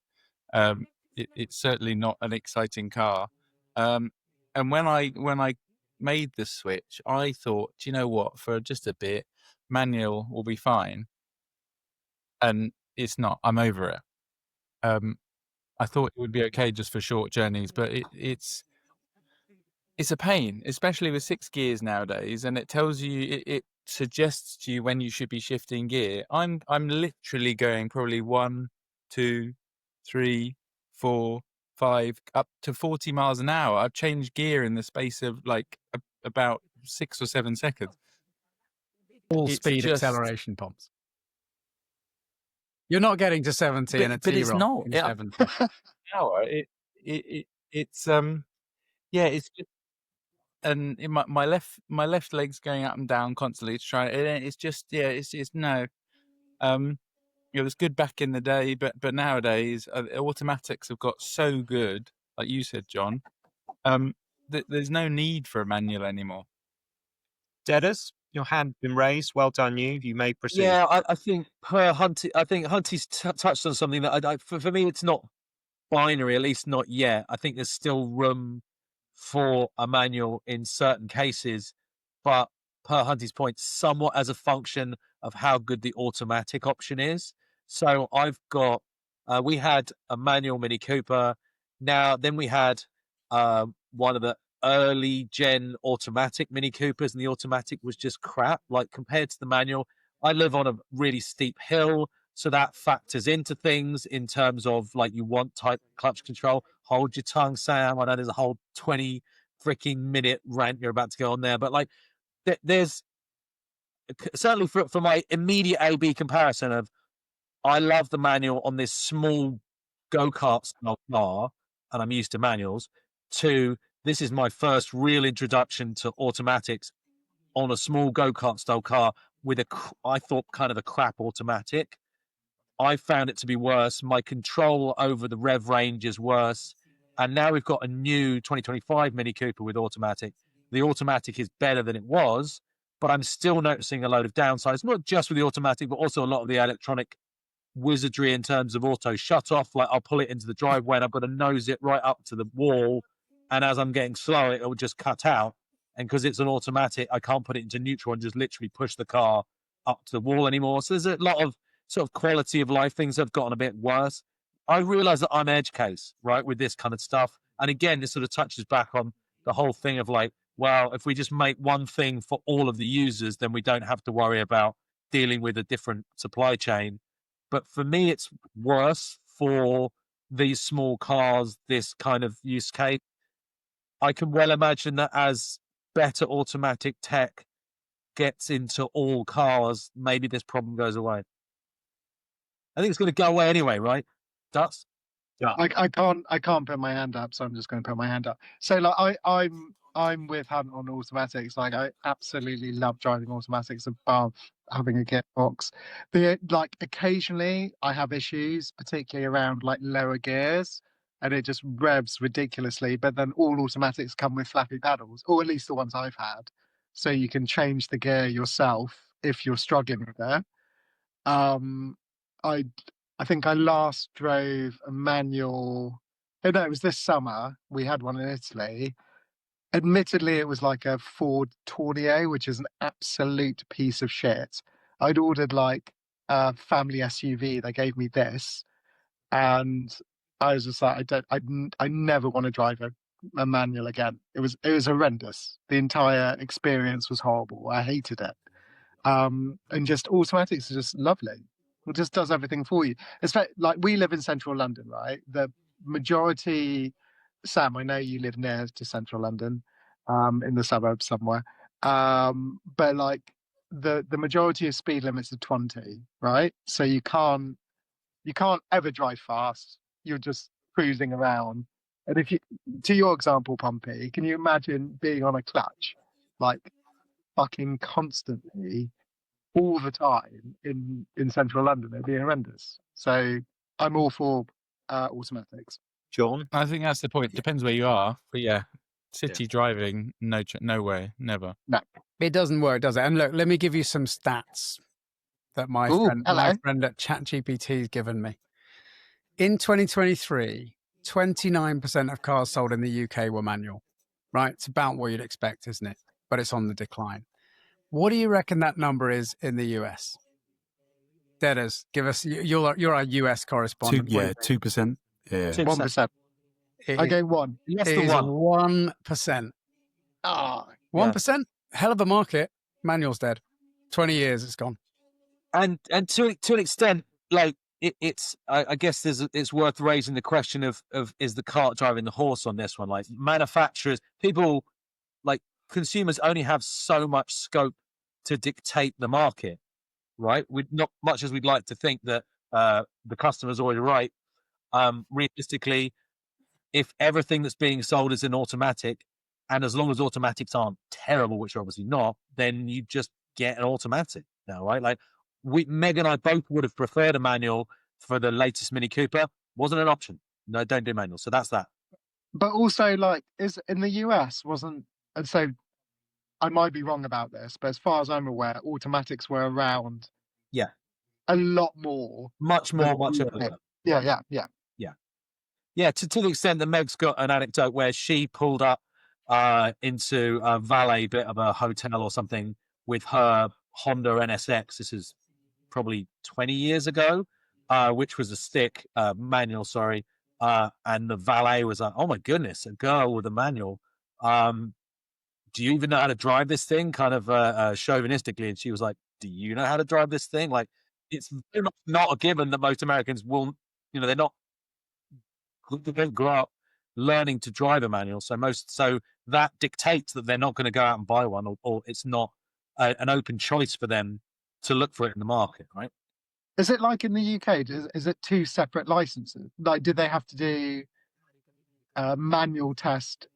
It's certainly not an exciting car. And when I made the switch, I thought, do you know what? For just a bit, manual will be fine. And it's not. I'm over it. I thought it would be okay just for short journeys, but it's a pain, especially with 6 gears nowadays. And it tells you, it suggests to you when you should be shifting gear. I'm literally going probably 1, 2, 3, 4, 5, up to 40 miles an hour. I've changed gear in the space of about 6 or 7 seconds. All speed acceleration pumps. You're not getting to 70 in a T-Roc. But it's not. In 70. It's it's just, and in my left leg's going up and down constantly to try. It's just it's no. It was good back in the day, but nowadays automatics have got so good, like you said, John. That there's no need for a manual anymore. Dedders, your hand been raised. Well done, you. You may proceed. Yeah, I think Hunty's touched on something that for me, it's not binary, at least not yet. I think there's still room for a manual in certain cases, but per Hunty's point, somewhat as a function of how good the automatic option is. So I've got, we had a manual Mini Cooper. Then we had one of the early gen automatic Mini Coopers, and the automatic was just crap. Like, compared to the manual, I live on a really steep hill, so that factors into things in terms of, like, you want tight clutch control. Hold your tongue, Sam. I know there's a whole 20 freaking minute rant you're about to go on there, but like, there's certainly for my immediate A/B comparison of, I love the manual on this small go-kart style car, and I'm used to manuals, to this is my first real introduction to automatics on a small go-kart style car with I thought kind of a crap automatic. I found it to be worse. My control over the rev range is worse. And now we've got a new 2025 Mini Cooper with automatic. The automatic is better than it was, but I'm still noticing a load of downsides, not just with the automatic, but also a lot of the electronic wizardry in terms of auto shut off. Like I'll pull it into the driveway and I've got to nose it right up to the wall. And as I'm getting slow, it will just cut out. And because it's an automatic, I can't put it into neutral and just literally push the car up to the wall anymore. So there's a lot of sort of quality of life things have gotten a bit worse. I realize that I'm edge case, right, with this kind of stuff. And again, this sort of touches back on the whole thing of like, well, if we just make one thing for all of the users, then we don't have to worry about dealing with a different supply chain. But for me, it's worse for these small cars, this kind of use case. I can well imagine that as better automatic tech gets into all cars, maybe this problem goes away. I think it's going to go away anyway, right? Dust? Yeah. I can't put my hand up, so I'm just going to put my hand up. So like I'm with Hunt on automatics. Like I absolutely love driving automatics above having a gearbox. Like occasionally I have issues, particularly around like lower gears, and it just revs ridiculously. But then all automatics come with flappy paddles, or at least the ones I've had, so you can change the gear yourself if you're struggling with it. I think I last drove a manual. Oh no, it was this summer. We had one in Italy. Admittedly, it was like a Ford Tourneo, which is an absolute piece of shit. I'd ordered like a family SUV. They gave me this, and I was just like, I never want to drive a manual again. It was horrendous. The entire experience was horrible. I hated it. And just automatics is just lovely. It just does everything for you. It's like we live in central London, right? The majority, Sam, I know you live near to central London, in the suburbs somewhere. But like the majority of speed limits are 20, right? So you can't ever drive fast. You're just cruising around. And if you, to your example, Pompey, can you imagine being on a clutch, like fucking constantly, all the time in central London? It'd be horrendous. So I'm all for automatics. John? I think that's the point. Depends where you are, but yeah, city driving, no way, never. No, It doesn't work, does it? And look, let me give you some stats that my friend at ChatGPT has given me. In 2023, 29% of cars sold in the UK were manual, right? It's about what you'd expect, isn't it? But it's on the decline. What do you reckon that number is in the US? Dedders, give us. You're our US correspondent. 2%. Yeah, 1%. I gave one. Yes, It the is one. 1%. Ah, 1%. Hell of a market. Manual's dead. 20 years, it's gone. And to an extent, like it's I guess it's worth raising the question of is the cart driving the horse on this one? Like manufacturers, people, like consumers only have so much scope to dictate the market, right? We not much as we'd like to think that the customer's always right. Realistically, if everything that's being sold is an automatic, and as long as automatics aren't terrible, which are obviously not, then you just get an automatic now, right? Like Meg and I both would have preferred a manual for the latest Mini Cooper. Wasn't an option. No, don't do manual. So that's that. but also like is in the US wasn't, and so I might be wrong about this, but as far as I'm aware, automatics were around. Yeah. A lot more. Much more, much earlier. Yeah. Yeah, to the extent that Meg's got an anecdote where she pulled up into a valet bit of a hotel or something with her Honda NSX. This is probably 20 years ago, which was a stick, manual, sorry. And the valet was like, oh my goodness, a girl with a manual. Do you even know how to drive this thing? Kind of chauvinistically. And she was like, do you know how to drive this thing? Like, it's very much not a given that most Americans will, they don't grow up learning to drive a manual. So that dictates that they're not going to go out and buy one, or it's not an open choice for them to look for it in the market, right? Is it like in the UK? Is it two separate licenses? Like, did they have to do a manual test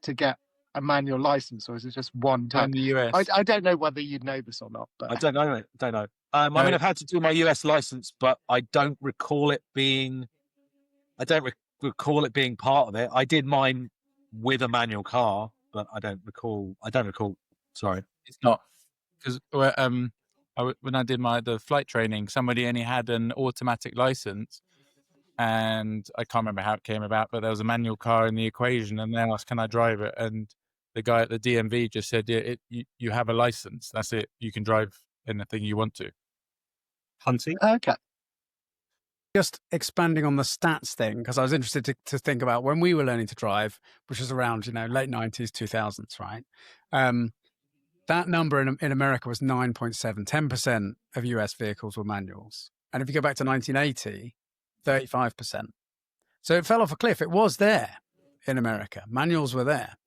to get a manual license, or is it just one test? In the US, I don't know whether you'd know this or not, but I don't know. I No. mean, I've had to do my US license, but I don't recall it being. I don't recall it being part of it. I did mine with a manual car, but I don't recall. Sorry. It's not because when I did the flight training, somebody only had an automatic license, and I can't remember how it came about, but there was a manual car in the equation, and they asked, "Can I drive it?" And the guy at the DMV just said, "Yeah, you have a license. That's it. You can drive anything you want to." Hunty? Okay. Just expanding on the stats thing, because I was interested to think about when we were learning to drive, which was around, late 90s, 2000s, right? That number in America was 9.7, 10% of US vehicles were manuals. And if you go back to 1980, 35%. So it fell off a cliff. It was there in America. Manuals were there.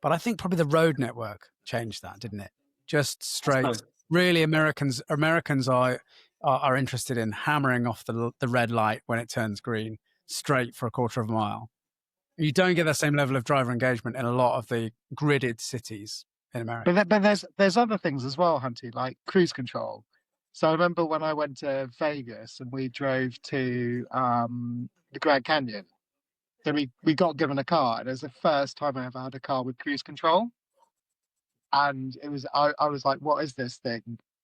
But I think probably the road network changed that, didn't it? Just straight. Really, Americans are interested in hammering off the red light when it turns green straight for a quarter of a mile. You don't get that same level of driver engagement in a lot of the gridded cities in America. But there's other things as well, Hunty, like cruise control. So I remember when I went to Vegas and we drove to the Grand Canyon. So we got given a car, and it was the first time I ever had a car with cruise control. And it was I was like, what is this thing?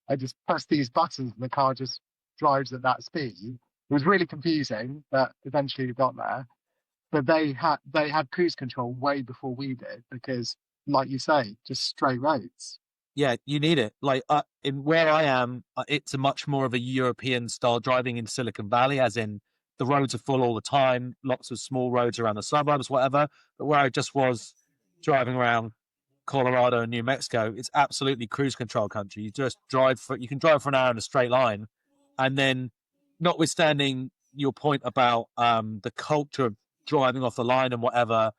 I just press these buttons and the car just drives at that speed. It was really confusing, but eventually we got there. But they had cruise control way before we did because, like you say, just straight roads. Yeah, you need it. Like in where I am, it's a much more of a European style driving in Silicon Valley, as in the roads are full all the time, lots of small roads around the suburbs, whatever. But where I just was driving around Colorado and New Mexico, it's absolutely cruise control country. You just you can drive for an hour in a straight line. And then, notwithstanding your point about the culture of driving off the line and whatever,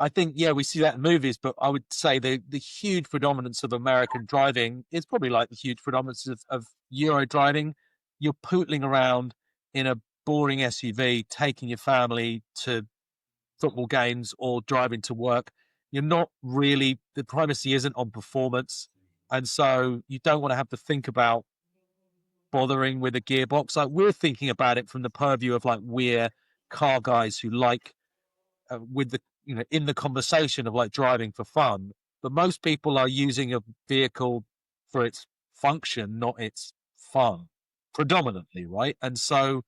I think, yeah, we see that in movies, but I would say the huge predominance of American driving is probably like the huge predominance of Euro driving. You're pootling around in a boring SUV, taking your family to football games or driving to work. You're not really, the primacy isn't on performance. And so you don't want to have to think about bothering with a gearbox. Like, we're thinking about it from the purview of like, we're car guys who like with the, in the conversation of like driving for fun, but most people are using a vehicle for its function, not its fun, predominantly, right? And so,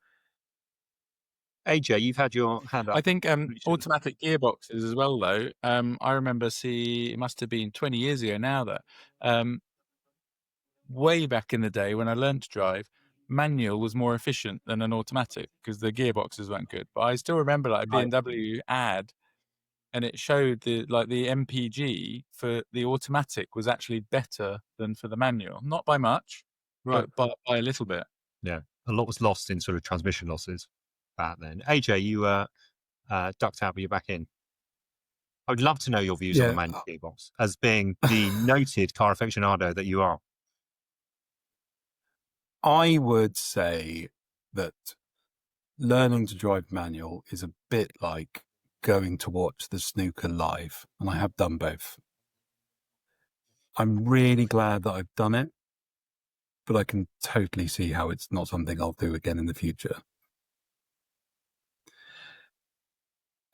AJ, you've had your hand up. I think automatic gearboxes as well, though. I remember it must have been 20 years ago now that way back in the day when I learned to drive, manual was more efficient than an automatic because the gearboxes weren't good. But I still remember like a BMW ad, and it showed the MPG for the automatic was actually better than for the manual. Not by much, right. but by a little bit. Yeah, a lot was lost in sort of transmission losses back then. AJ, you ducked out, but you're back in. I would love to know your views on the manual gearbox as being the noted car aficionado that you are. I would say that learning to drive manual is a bit like going to watch the snooker live, and I have done both. I'm really glad that I've done it, but I can totally see how it's not something I'll do again in the future.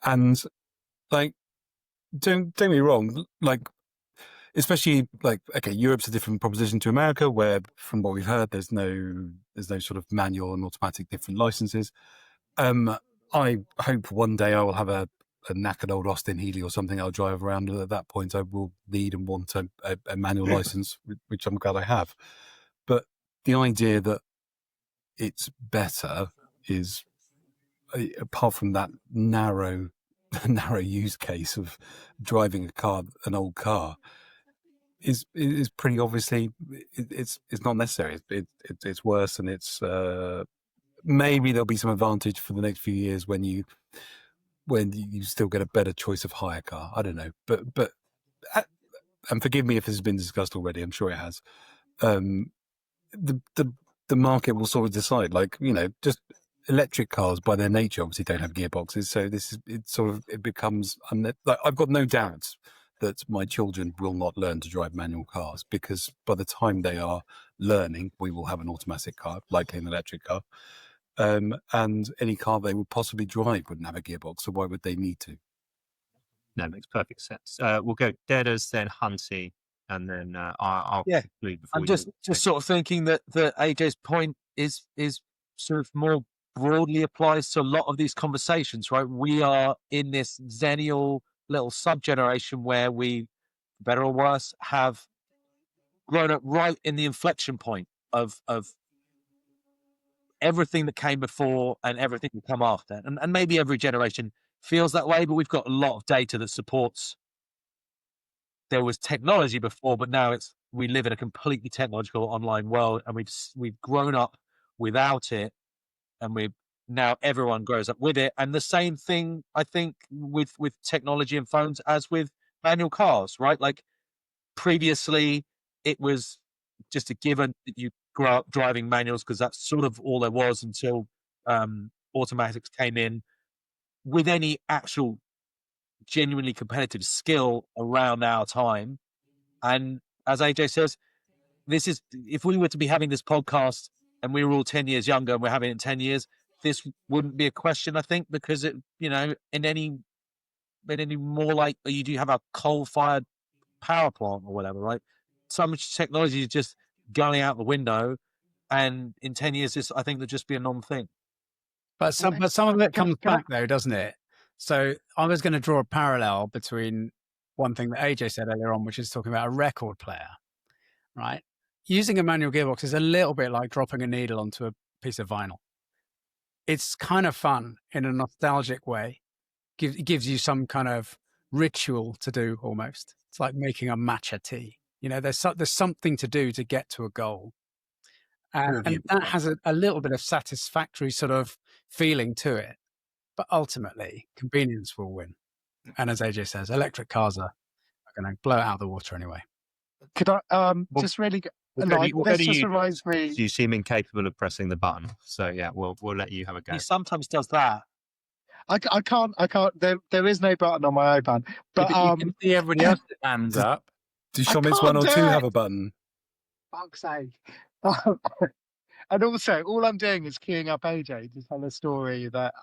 And like, don't get me wrong, like, especially like, okay, Europe's a different proposition to America, where from what we've heard, there's no sort of manual and automatic different licenses. I hope one day I will have a knackered old Austin Healey or something I'll drive around, and at that point I will need and want a manual license, which I'm glad I have. But the idea that it's better is, apart from that narrow use case of driving an old car, is pretty obviously it's not necessary. It's worse, and it's maybe there'll be some advantage for the next few years when you still get a better choice of hire car. I don't know, but and forgive me if this has been discussed already. I'm sure it has. The market will sort of decide, like, just electric cars by their nature obviously don't have gearboxes, so it becomes like, I've got no doubt that my children will not learn to drive manual cars, because by the time they are learning, we will have an automatic car, likely an electric car. And any car they would possibly drive wouldn't have a gearbox, so why would they need to? No, makes perfect sense. We'll go Dedders, then Hunty, and then I'll Yeah. conclude before I'm you. just sort of thinking that AJ's point is sort of more broadly applies to a lot of these conversations, right? We are in this Xennial little sub-generation where we, better or worse, have grown up right in the inflection point of everything that came before and everything that come after. And maybe every generation feels that way, but we've got a lot of data that supports there was technology before, but now we live in a completely technological online world, and we've grown up without it, and now everyone grows up with it. And the same thing, I think, with technology and phones as with manual cars, right? Like previously, it was just a given that you grow up driving manuals because that's sort of all there was until automatics came in. With any actual genuinely competitive skill around our time. And as AJ says, if we were to be having this podcast and we were all 10 years younger and we're having it in 10 years, this wouldn't be a question, I think, because it, in any more like you do have a coal-fired power plant or whatever, right? So much technology is just going out the window, and in 10 years, I think there'll just be a non-thing. But some of it comes back though, doesn't it? So I was going to draw a parallel between one thing that AJ said earlier on, which is talking about a record player, right? Using a manual gearbox is a little bit like dropping a needle onto a piece of vinyl. It's kind of fun in a nostalgic way. It gives you some kind of ritual to do almost. It's like making a matcha tea. There's something to do to get to a goal. And that has a little bit of satisfactory sort of feeling to it. But ultimately, convenience will win. And as AJ says, electric cars are going to blow it out of the water anyway. Could I just really... this just reminds me... You seem incapable of pressing the button. So, yeah, we'll let you have a go. He sometimes does that. I can't. There is no button on my iPad. But you can see everybody else's hands up. Do Shomits 1 or 2 have a button? Fuck's sake. And also, all I'm doing is queuing up AJ to tell a story that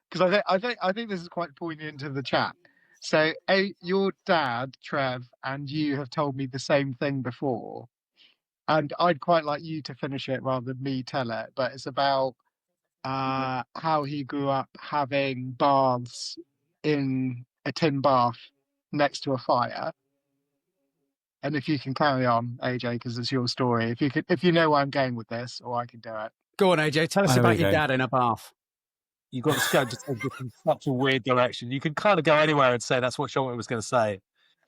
because I think this is quite poignant to the chat. So, your dad, Trev, and you have told me the same thing before, and I'd quite like you to finish it rather than me tell it. But it's about how he grew up having baths in a tin bath next to a fire. And if you can carry on, AJ, because it's your story. If you know where I'm going with this, or I can do it. Go on, AJ. Tell us about your dad in a bath. You've got to go just in such a weird direction. You can kind of go anywhere and say that's what Sean was going to say.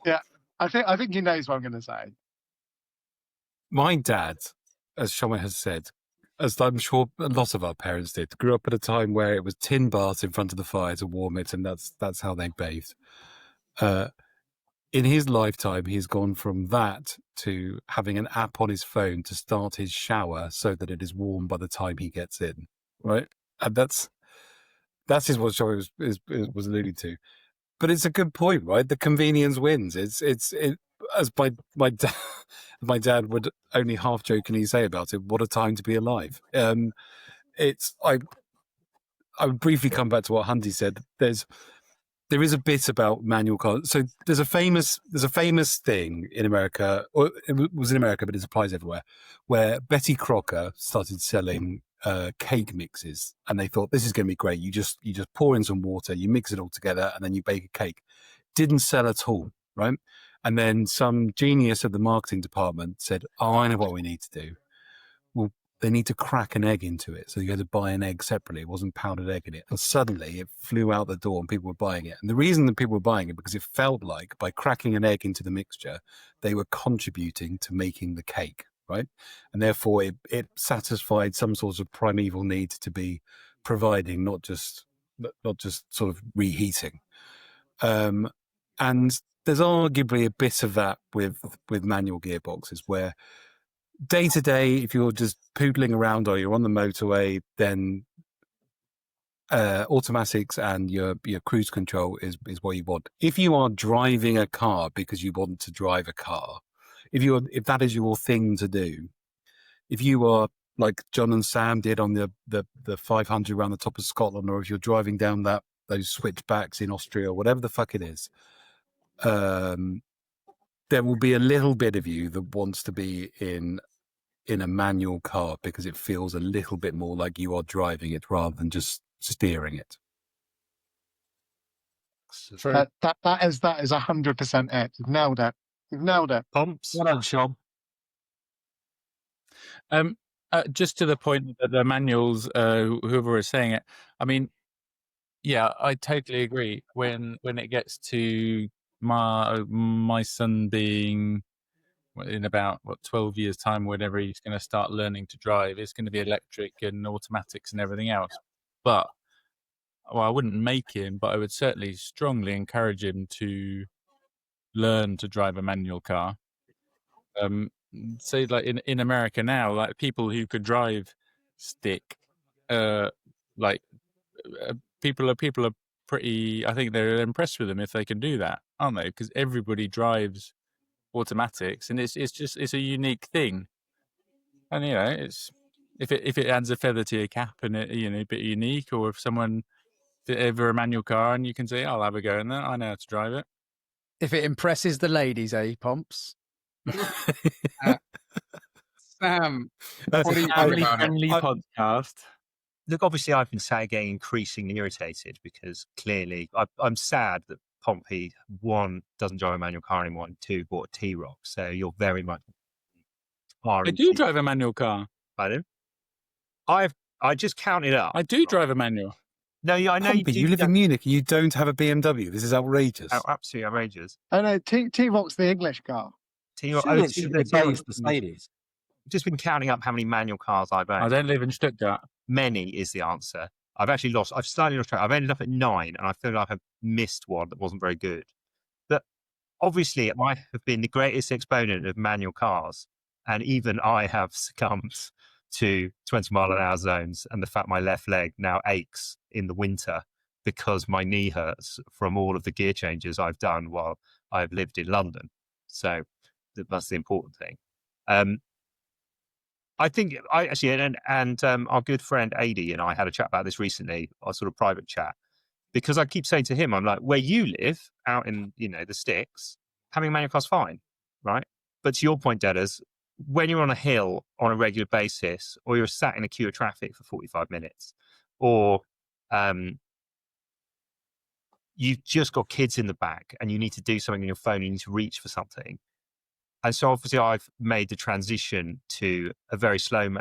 Yeah, I think he knows what I'm going to say. My dad, as Shomit has said, as I'm sure a lot of our parents did, grew up at a time where it was tin baths in front of the fire to warm it, and that's how they bathed. In his lifetime, he's gone from that to having an app on his phone to start his shower so that it is warm by the time he gets in, right? And that is what Shomit was alluding to. But it's a good point, right? The convenience wins. It's as my dad would only half jokingly say about it. What a time to be alive. I would briefly come back to what Hunty said. There is a bit about manual cars. So there's a famous thing in America, or it was in America, but it applies everywhere, where Betty Crocker started selling cake mixes, and they thought this is going to be great. You just pour in some water, you mix it all together, and then you bake a cake. Didn't sell at all, right? And then some genius at the marketing department said, "Oh, I know what we need to do. Well, they need to crack an egg into it. So you had to buy an egg separately. It wasn't powdered egg in it." And suddenly it flew out the door and people were buying it. And the reason that people were buying it, because it felt like by cracking an egg into the mixture, they were contributing to making the cake, right? And therefore it satisfied some sort of primeval need to be providing, not just sort of reheating. And there's arguably a bit of that with manual gearboxes, where day to day, if you're just poodling around or you're on the motorway, then automatics and your cruise control is what you want. If you are driving a car because you want to drive a car, if that is your thing to do, if you are like John and Sam did on the 500 around the top of Scotland, or if you're driving down those switchbacks in Austria, or whatever the fuck it is, there will be a little bit of you that wants to be in a manual car because it feels a little bit more like you are driving it rather than just steering it. True. That is 100% it. You've nailed it. You've nailed it. Pomps. Well done, Sean. Just to the point that the manuals, whoever is saying it, I mean, yeah, I totally agree. When it gets to my son being in about 12 years time, whenever he's going to start learning to drive, it's going to be electric and automatics and everything else. But I wouldn't make him, but I would certainly strongly encourage him to learn to drive a manual car. Say like in America now, like people who could drive stick, people are pretty. I think they're impressed with them if they can do that, aren't they? Because everybody drives automatics, and it's a unique thing. And it's if it adds a feather to your cap and it a bit unique, or if someone ever a manual car and you can say, I'll have a go in that. I know how to drive it. If it impresses the ladies, Pomps? Sam, what do you think about it? Podcast. Look, obviously, I've been getting increasingly irritated because clearly I'm sad that Pompey, 1, doesn't drive a manual car anymore, and 2, bought a T-Roc. So you're very much. I do drive a manual car. I do. I just counted up. I do drive a manual. No, I know Pompey, you live in Munich and you don't have a BMW. This is outrageous. Absolutely outrageous. I know T-Roc's the English car. T-Roc. Surely it's the Mercedes. I've just been counting up how many manual cars I've owned. I don't live in Stuttgart. Many is the answer. I've slightly lost track. I've ended up at 9, and I feel like I've missed one that wasn't very good. But obviously, I have been the greatest exponent of manual cars, and even I have succumbed to 20-mile-an-hour zones and the fact my left leg now aches in the winter because my knee hurts from all of the gear changes I've done while I've lived in London. So that's the important thing. I think our good friend Adi and I had a chat about this recently, a sort of private chat, because I keep saying to him, I'm like, where you live out in, the sticks, having a manual car's fine, right? But to your point, Dedders, when you're on a hill on a regular basis, or you're sat in a queue of traffic for 45 minutes, or you've just got kids in the back and you need to do something on your phone, you need to reach for something. And so obviously I've made the transition to a very slow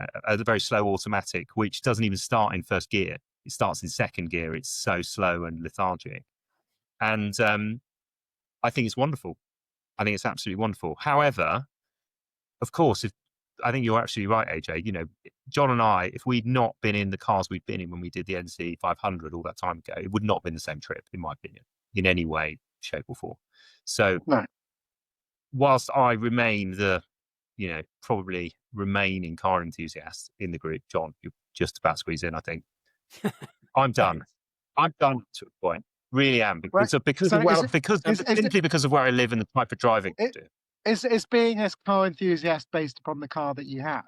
automatic, which doesn't even start in first gear. It starts in second gear. It's so slow and lethargic. And I think it's wonderful. I think it's absolutely wonderful. However, of course, I think you're absolutely right, AJ. John and I, if we'd not been in the cars we'd been in when we did the NC 500 all that time ago, it would not have been the same trip, in my opinion, in any way, shape or form. So whilst I remain probably remaining car enthusiast in the group, John, you're just about to squeeze in, I think. I'm done. I'm done to a point. Really am. Because of where I live and the type of driving I do. Is being a car enthusiast based upon the car that you have?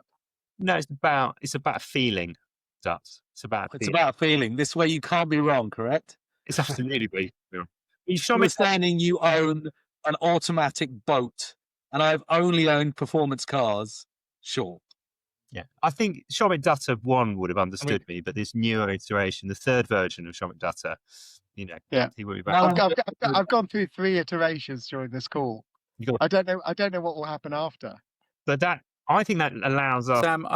No, it's about a feeling, Dutz. It's about a feeling. This way you can't be wrong, correct? It's absolutely wrong. Understanding you own an automatic boat, and I've only owned performance cars. Sure. Yeah, I think Shomik Dutta 1 would have understood me, but this newer iteration, the third version of Shomik Dutta, he would be back. I've gone through 3 iterations during this call. I don't know what will happen after. But I think that allows us. Sam,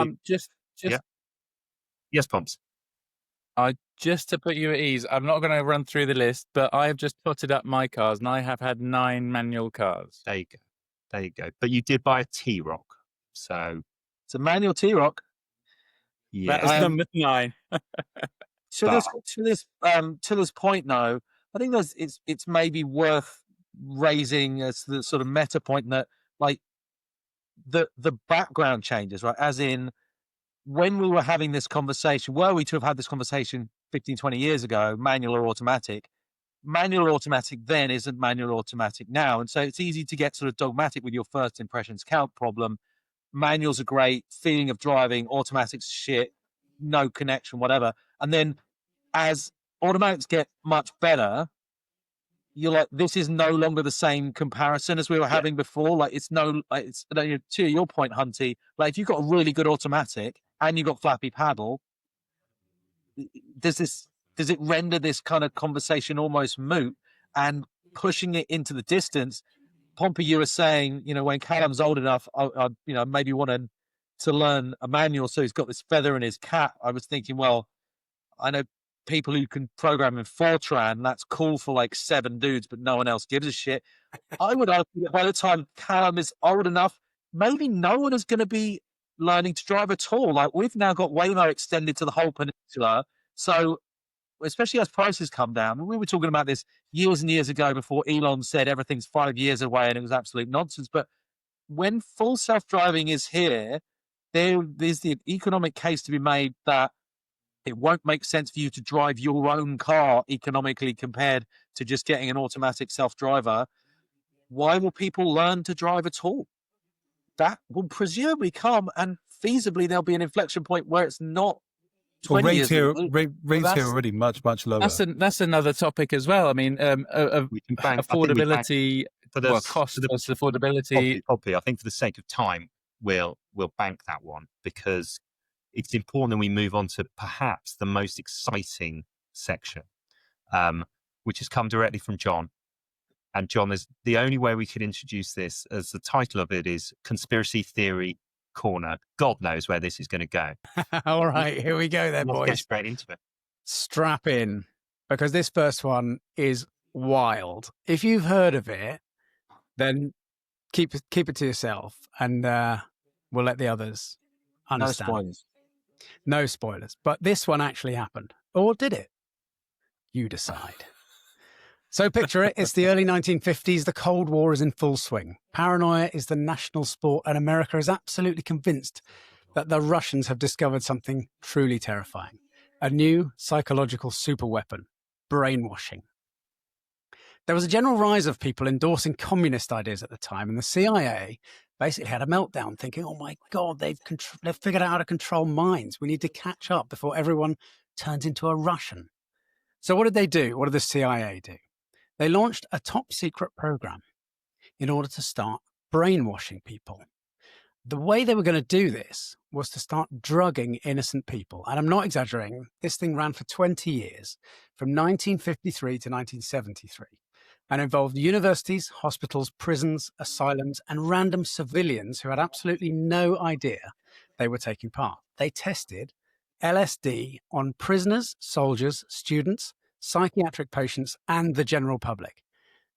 Yes, Pomps. Just to put you at ease, I'm not going to run through the list, but I have just totted up my cars, and I have had 9 manual cars. There you go. But you did buy a T-Roc, so it's a manual T-Roc. Yeah, that's number 9. To this point, though, I think it's maybe worth raising as the sort of meta point that, like, the background changes, right? As in, when we were having this conversation, were we to have had this conversation 15, 20 years ago, manual or automatic then isn't manual or automatic now. And so it's easy to get sort of dogmatic with your first impressions count problem manuals are great, feeling of driving, automatics shit, no connection, whatever. And then as automatics get much better, you're like, this is no longer the same comparison as we were having before. Like, it's to your point, Hunty, like if you've got a really good automatic and you've got flappy paddle, does it render this kind of conversation almost moot and pushing it into the distance? Pompey, you were saying, when Callum's old enough, I maybe want to learn a manual, so he's got this feather in his cap. I was thinking, well, I know people who can program in Fortran. That's cool for like 7 dudes, but no one else gives a shit. I would argue that by the time Callum is old enough, maybe no one is going to be learning to drive at all. Like, we've now got Waymo extended to the whole peninsula. So, especially as prices come down, we were talking about this years and years ago before Elon said everything's 5 years away and it was absolute nonsense. But when full self-driving is here, there's the economic case to be made that it won't make sense for you to drive your own car economically compared to just getting an automatic self-driver. Why will people learn to drive at all? That will presumably come, and feasibly there'll be an inflection point where it's not 20 rates years. Rates here are already much lower. That's another topic as well. I mean, We can bank affordability, cost for versus affordability. Poppy, I think for the sake of time, we'll bank that one, because it's important that we move on to perhaps the most exciting section, which has come directly from Jon. And Jon, is the only way we could introduce this, as the title of it is Conspiracy Theory Corner. God knows where this is going to go. All right, here we go then, Let's boys. get straight into it. Strap in, because this first one is wild. If you've heard of it, then keep it to yourself, and we'll let the others understand. No spoilers. No spoilers. But this one actually happened. Or did it? You decide. So picture it. It's the early 1950s. The Cold War is in full swing. Paranoia is the national sport, and America is absolutely convinced that the Russians have discovered something truly terrifying. A new psychological superweapon, brainwashing. There was a general rise of people endorsing communist ideas at the time, and the CIA basically had a meltdown, thinking, oh my God, they've figured out how to control minds. We need to catch up before everyone turns into a Russian. So what did they do? What did the CIA do? They launched a top secret program in order to start brainwashing people. The way they were going to do this was to start drugging innocent people. And I'm not exaggerating. This thing ran for 20 years, from 1953 to 1973, and involved universities, hospitals, prisons, asylums, and random civilians who had absolutely no idea they were taking part. They tested LSD on prisoners, soldiers, students, psychiatric patients, and the general public.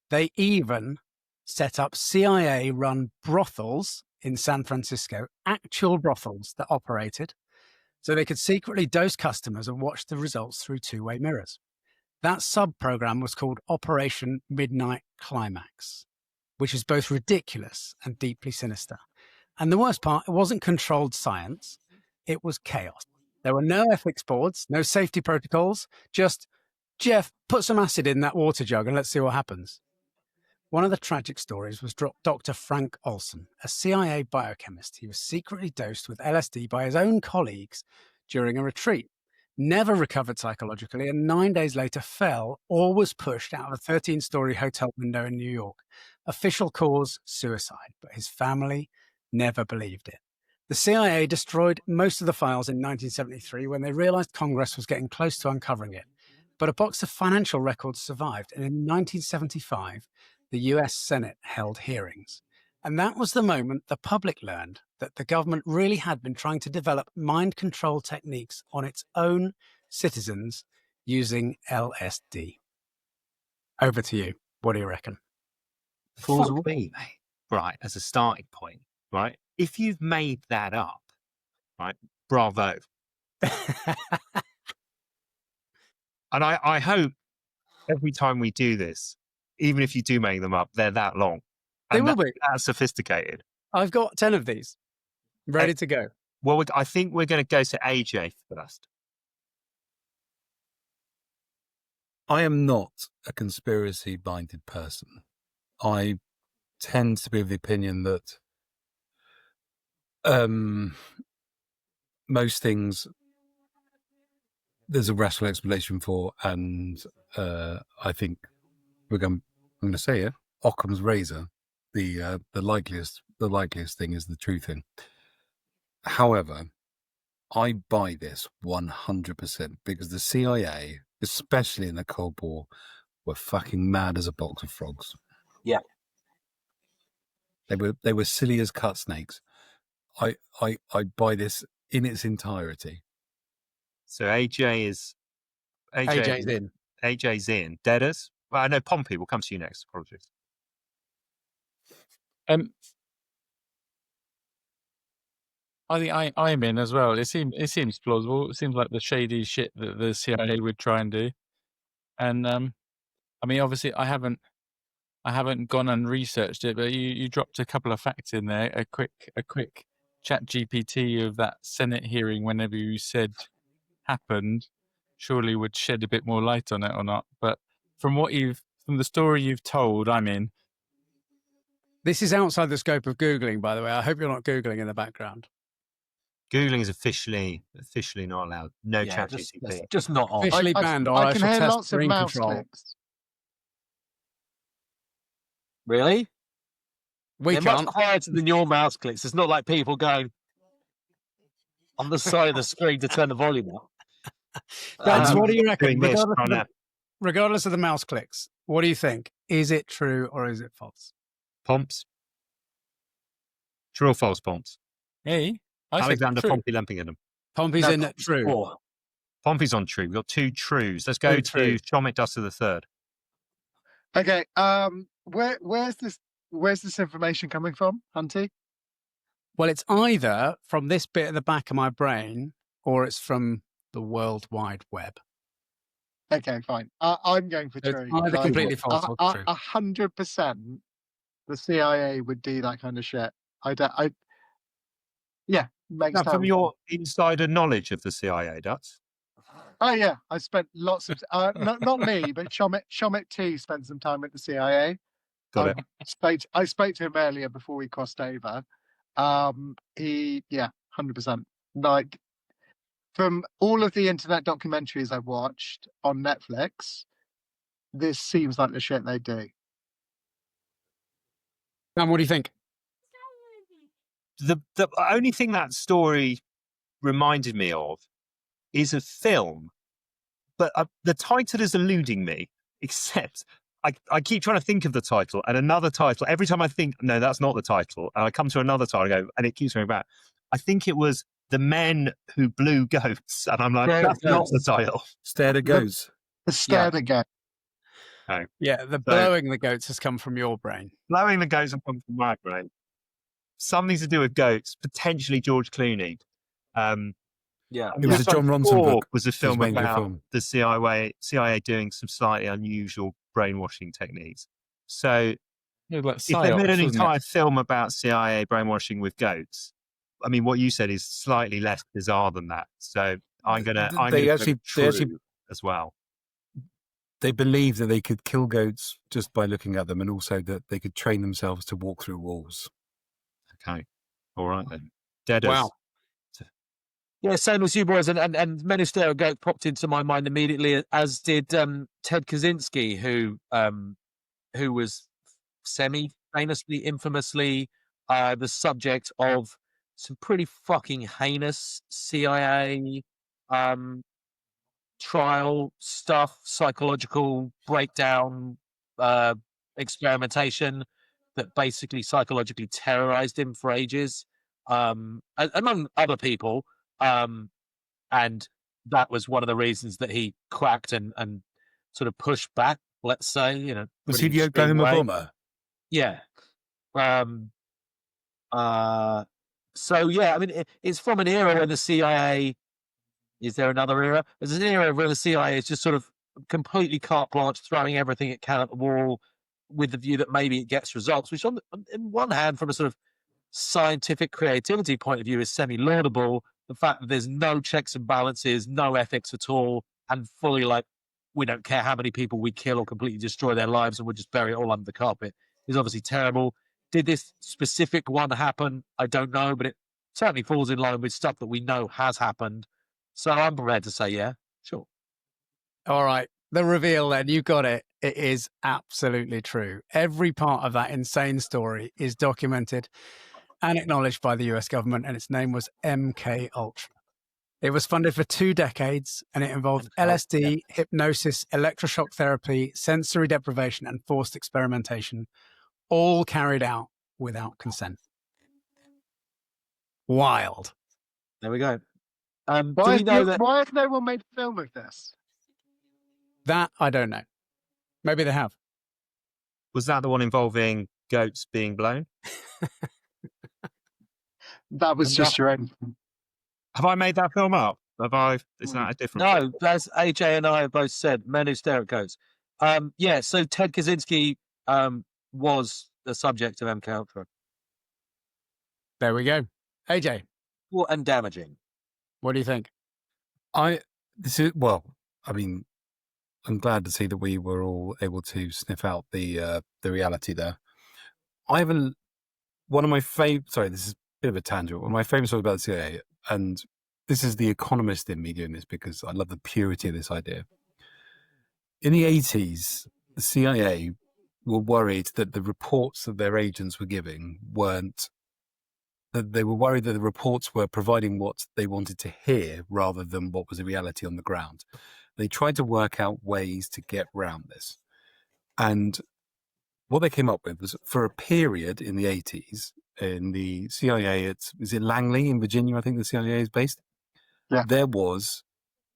They even set up CIA-run brothels in San Francisco, actual brothels that operated, so they could secretly dose customers and watch the results through two-way mirrors. That sub-program was called Operation Midnight Climax, which is both ridiculous and deeply sinister. And the worst part, it wasn't controlled science, it was chaos. There were no ethics boards, no safety protocols, just, Jeff, put some acid in that water jug and let's see what happens. One of the tragic stories was Dr. Frank Olson, a CIA biochemist. He was secretly dosed with LSD by his own colleagues during a retreat, never recovered psychologically, and 9 days later fell or was pushed out of a 13-story hotel window in New York. Official cause, suicide, but his family never believed it. The CIA destroyed most of the files in 1973 when they realized Congress was getting close to uncovering it. But a box of financial records survived, and in 1975, the US Senate held hearings. And that was the moment the public learned that the government really had been trying to develop mind control techniques on its own citizens using LSD. Over to you. What do you reckon? Fuck me, mate. Right, as a starting point, right? If you've made that up, right, bravo. And I hope every time we do this, even if you do make them up, they're that long. They will be. That sophisticated. I've got 10 of these ready to go. Well, I think we're going to go to AJ first. I am not a conspiracy-minded person. I tend to be of the opinion that Most things there's a rational explanation for, and I think I'm going to say it. Occam's razor, the likeliest thing is the true thing. However, I buy this 100% because the CIA, especially in the Cold War, were fucking mad as a box of frogs. Yeah. They were silly as cut snakes. I buy this in its entirety. So AJ's in. AJ's in. Dedders. Well, I know Pompey will come to you next. Apologies. I think I'm in as well. It seems plausible. It seems like the shady shit that the CIA would try and do. And I mean, obviously, I haven't gone and researched it, but you dropped a couple of facts in there. A quick chat GPT of that Senate hearing, whenever you said happened, surely would shed a bit more light on it or not. But from the story you've told, I'm in. This is outside the scope of Googling, by the way. I hope you're not Googling in the background. Googling is officially not allowed. No chat GPT. Just not on. Officially banned, or I I can shall hear test lots of screen mouse control. clicks. Really? We They're can't. much quieter than your mouse clicks. It's not like people going on the side of the screen to turn the volume up. That's what do you reckon? Doing this, Regardless of the mouse clicks, what do you think? Is it true or is it false? Pomps. True or false, Pomps? Hey, I Alexander said true. Pompey Lempingham. Pompey's in at true. Four. Pompey's on true. We've got two trues. Let's go to Shomit Duster the third. Okay. Where's this information coming from, Hunty? Well, it's either from this bit at the back of my brain or it's from the World Wide Web. Okay, fine. I'm going for It's true. either completely false or true. 100% the CIA would do that kind of shit. Makes Now, from total your insider knowledge of the CIA, Dutz. Oh yeah, I spent lots of not me, but Shomit T spent some time at the CIA. Got it. I spoke to him earlier before we crossed over. 100%. Like from all of the internet documentaries I've watched on Netflix, this seems like the shit they do. Sam, what do you think? The only thing that story reminded me of is a film, but the title is eluding me, except I keep trying to think of the title and another title. Every time I think, no, that's not the title, and I come to another title and go, and it keeps going back. I think it was The Men Who Blew Goats, and I'm like, that's not the title. Stare at goats. The stare again. Okay. Yeah, the blowing the goats has come from your brain. Blowing the goats have come from my brain. Something to do with goats, potentially George Clooney. Yeah, it was a John Ronson book. Was a film His major about film. the CIA doing some slightly unusual brainwashing techniques. So Like if they made an entire film about CIA brainwashing with goats, I mean, what you said is slightly less bizarre than that. So I'm gonna actually as well. They believe that they could kill goats just by looking at them, and also that they could train themselves to walk through walls. Okay, all right then. Dedders. Wow. Yeah, same as you boys, and Men Who Stare at Goat popped into my mind immediately, as did Ted Kaczynski, who was infamously the subject of some pretty fucking heinous CIA trial stuff, psychological breakdown, experimentation that basically psychologically terrorized him for ages, among other people. And that was one of the reasons that he cracked and sort of pushed back, let's say, Was he the Oklahoma bomber? Yeah. So yeah, I mean, it's from an era when the CIA, is there another era? There's an era where the CIA is just sort of completely carte blanche, throwing everything it can at the wall with the view that maybe it gets results, which on one hand, from a sort of scientific creativity point of view, is semi-laudable. The fact that there's no checks and balances, no ethics at all, and fully like, we don't care how many people we kill or completely destroy their lives and we'll just bury it all under the carpet, is obviously terrible. Did this specific one happen? I don't know, but it certainly falls in line with stuff that we know has happened. So I'm prepared to say, yeah, sure. All right. The reveal then, you got it. It is absolutely true. Every part of that insane story is documented and acknowledged by the US government, and its name was MK Ultra. It was funded for 2 decades, and it involved LSD, hypnosis, electroshock therapy, sensory deprivation, and forced experimentation, all carried out without consent. Wild. There we go. Do Why, we know that? why has no one made a film of this? That I don't know. Maybe they have. Was that the one involving goats being blown? That was just your own. Have I made that film up? Is that a different? No, as AJ and I have both said, Men Who Stare at Goats. Yeah, so Ted Kaczynski was the subject of MK Ultra. There we go. AJ, And damaging. what do you think? I'm glad to see that we were all able to sniff out the reality there. One of my favorite. Sorry, this is a bit of a tangent. One of my favorite stories about the CIA, and this is the economist in me doing this because I love the purity of this idea. In the 80s, the CIA were worried that the reports that their agents were giving weren't. That they were worried that the reports were providing what they wanted to hear rather than what was the reality on the ground. They tried to work out ways to get around this. And what they came up with was, for a period in the 80s, in the CIA, is it Langley in Virginia, I think the CIA is based? Yeah. There was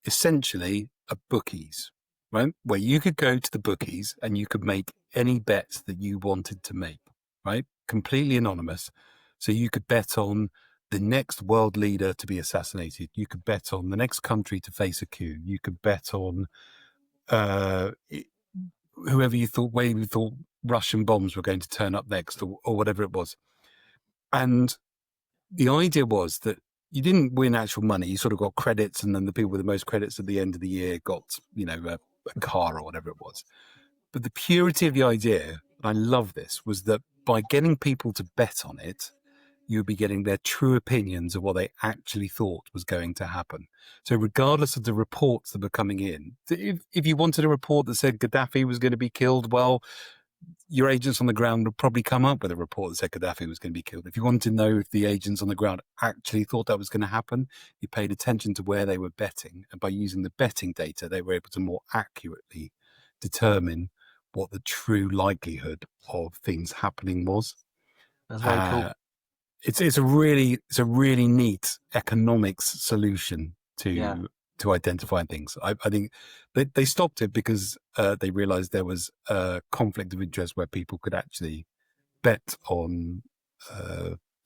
essentially a bookies, right? Where you could go to the bookies and you could make any bets that you wanted to make, right? Completely anonymous. So you could bet on the next world leader to be assassinated. You could bet on the next country to face a coup. You could bet on whoever you thought, where you thought Russian bombs were going to turn up next, or whatever it was. And the idea was that you didn't win actual money. You sort of got credits, and then the people with the most credits at the end of the year got, a car or whatever it was. But the purity of the idea, and I love this, was that by getting people to bet on it, you would be getting their true opinions of what they actually thought was going to happen. So regardless of the reports that were coming in, if you wanted a report that said Gaddafi was going to be killed, well, your agents on the ground would probably come up with a report that said Gaddafi was going to be killed. If you wanted to know if the agents on the ground actually thought that was going to happen, you paid attention to where they were betting. And by using the betting data, they were able to more accurately determine what the true likelihood of things happening was. That's very cool. It's a really neat economics solution to identifying things. I think they stopped it because they realized there was a conflict of interest where people could actually bet on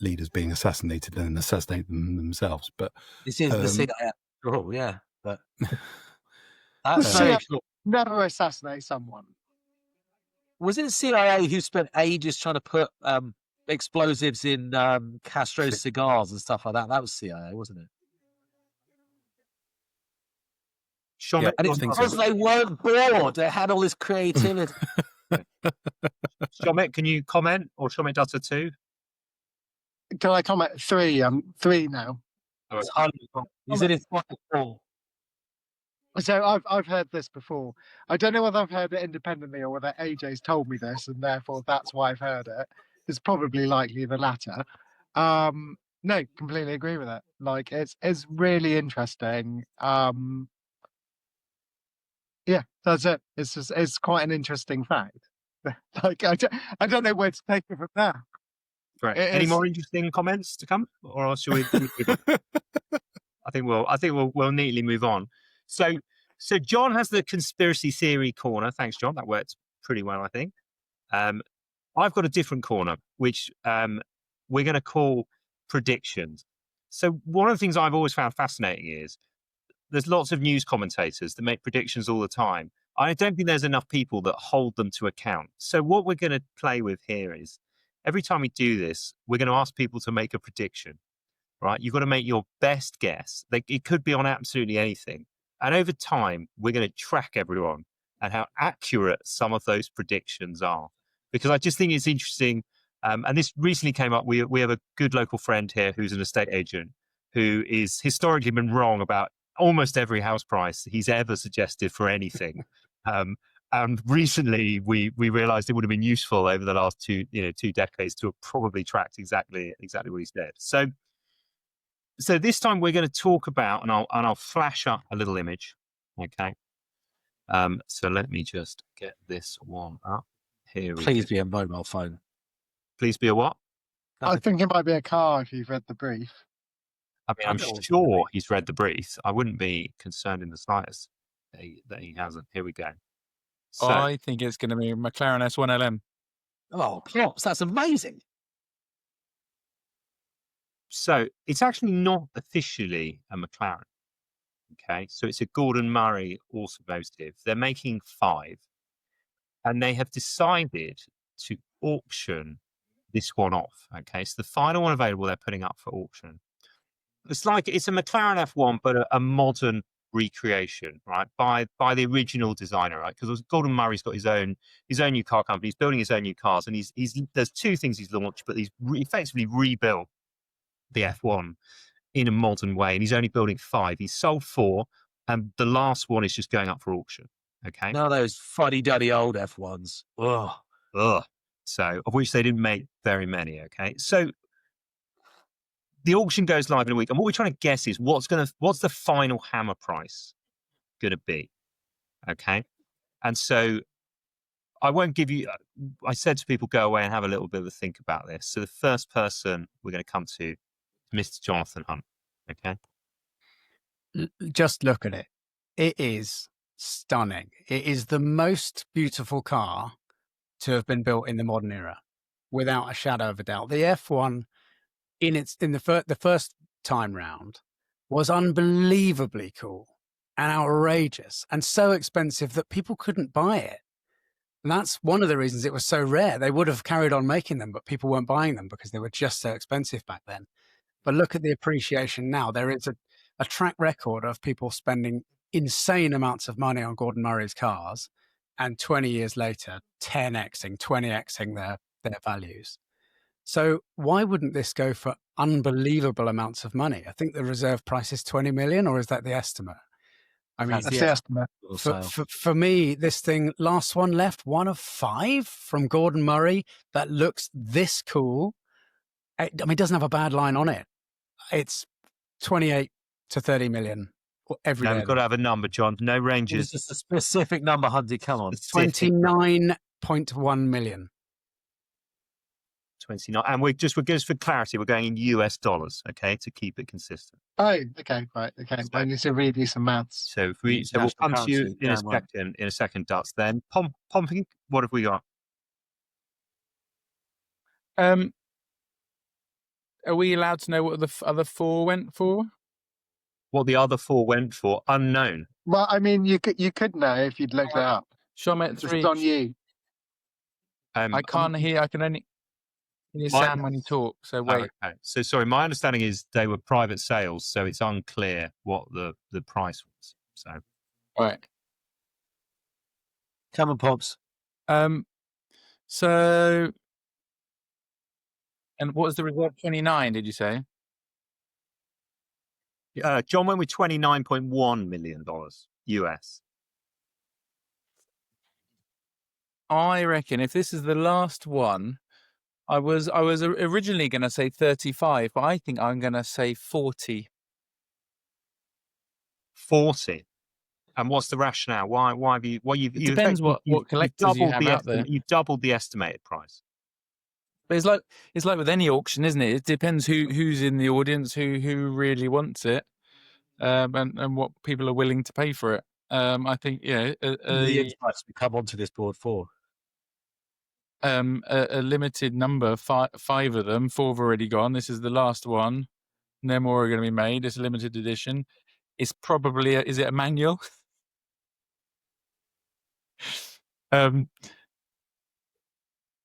leaders being assassinated and then assassinate them themselves. But This is the CIA after all, yeah. But The that's very CIA cool. never assassinate someone. Was it the CIA who spent ages trying to put explosives in Castro's cigars and stuff like that? That was CIA, wasn't it? Shomit, And it's because they weren't bored. They had all this creativity. Shomit, can you comment? Or Shomit does it too? Can I comment? 3 now. It's wonderful. He's in his pocket full. So I've heard this before. I don't know whether I've heard it independently or whether AJ's told me this, and therefore that's why I've heard it. It's probably likely the latter. No, completely agree with it. Like it's really interesting. Yeah, that's it. It's quite an interesting fact. Like I don't know where to take it from there. Right. Any more interesting comments to come, or else should we? I think we'll neatly move on. So John has the conspiracy theory corner. Thanks, John. That worked pretty well, I think. I've got a different corner, which we're going to call predictions. So one of the things I've always found fascinating is there's lots of news commentators that make predictions all the time. I don't think there's enough people that hold them to account. So what we're going to play with here is every time we do this, we're going to ask people to make a prediction, right? You've got to make your best guess. It could be on absolutely anything. And over time, we're going to track everyone and how accurate some of those predictions are. Because I just think it's interesting And this recently came up. We have a good local friend here who's an estate agent who is historically been wrong about almost every house price he's ever suggested for anything. And recently we realized it would have been useful over the last two decades to have probably tracked exactly what he said. So this time we're going to talk about, and I'll flash up a little image. Okay. So let me just get this one up. Here Please be a mobile phone. Please be a what? I think it might be a car if you've read the brief. I mean, I'm sure he's read the brief. I wouldn't be concerned in the slightest that he hasn't. Here we go. So, I think it's going to be a McLaren S1LM. Oh, props! That's amazing. So it's actually not officially a McLaren. Okay, so it's a Gordon Murray Automotive. They're making 5, and they have decided to auction this one off. Okay, so the final one available, they're putting up for auction. It's a McLaren F1, but a modern recreation, right? By the original designer, right? Because Gordon Murray's got his own new car company. He's building his own new cars, and there's 2 things he's launched, but he's effectively rebuilt the F1 in a modern way, and he's only building 5. He's sold 4, and the last one is just going up for auction. Okay. None of those fuddy-duddy old F1s. Ugh. So, of which they didn't make very many. Okay. So the auction goes live in a week, and what we're trying to guess is what's the final hammer price going to be. Okay. And so I won't give you, I said to people, go away and have a little bit of a think about this. So the first person we're going to come to is Mr. Jonathan Hunt. Okay. Just look at it. It is stunning. It is the most beautiful car to have been built in the modern era, without a shadow of a doubt. The F1 in the first time round was unbelievably cool and outrageous and so expensive that people couldn't buy it. And that's one of the reasons it was so rare. They would have carried on making them, but people weren't buying them because they were just so expensive back then. But look at the appreciation now. There is a track record of people spending insane amounts of money on Gordon Murray's cars, and 20 years later, 10xing, 20xing their values. So why wouldn't this go for unbelievable amounts of money? I think the reserve price is 20 million, or is that the estimate? I mean, That's the estimate. For me, this thing, last one left, 1 of 5 from Gordon Murray that looks this cool. I mean, it doesn't have a bad line on it. It's 28 to 30 million every day. We've got to have a number, John. No ranges. It's just a specific number, Hunty. Come on. 29.1 million. 29. And we're just for clarity, we're going in US dollars, okay, to keep it consistent. Oh, okay, right, okay. I need to read you some maths. So we'll come to you in a second, Dutz. Then Pompey, what have we got? Are we allowed to know what the other 4 went for? What the other 4 went for? Unknown. Well, I mean, you could know if you'd looked it up. Shomet 3. It's on you. I can't hear. I can only hear Sam when you talk. So wait. Okay. So sorry, my understanding is they were private sales, so it's unclear what the price was. So Right. Come on, Pops. So, and what was the result? 29, did you say? John went with $29.1 million US. I reckon if this is the last one, I was originally going to say 35, but I think I'm going to say 40. 40. And what's the rationale? Why have you? Well, it depends what collectors you have out there. You've doubled the estimated price. But it's like with any auction, isn't it? It depends who's in the audience, who really wants it, and what people are willing to pay for it. I think the insights we come onto this board for. A limited number, 5 of them, 4 have already gone. This is the last one. No more are going to be made. It's a limited edition. It's probably is it a manual?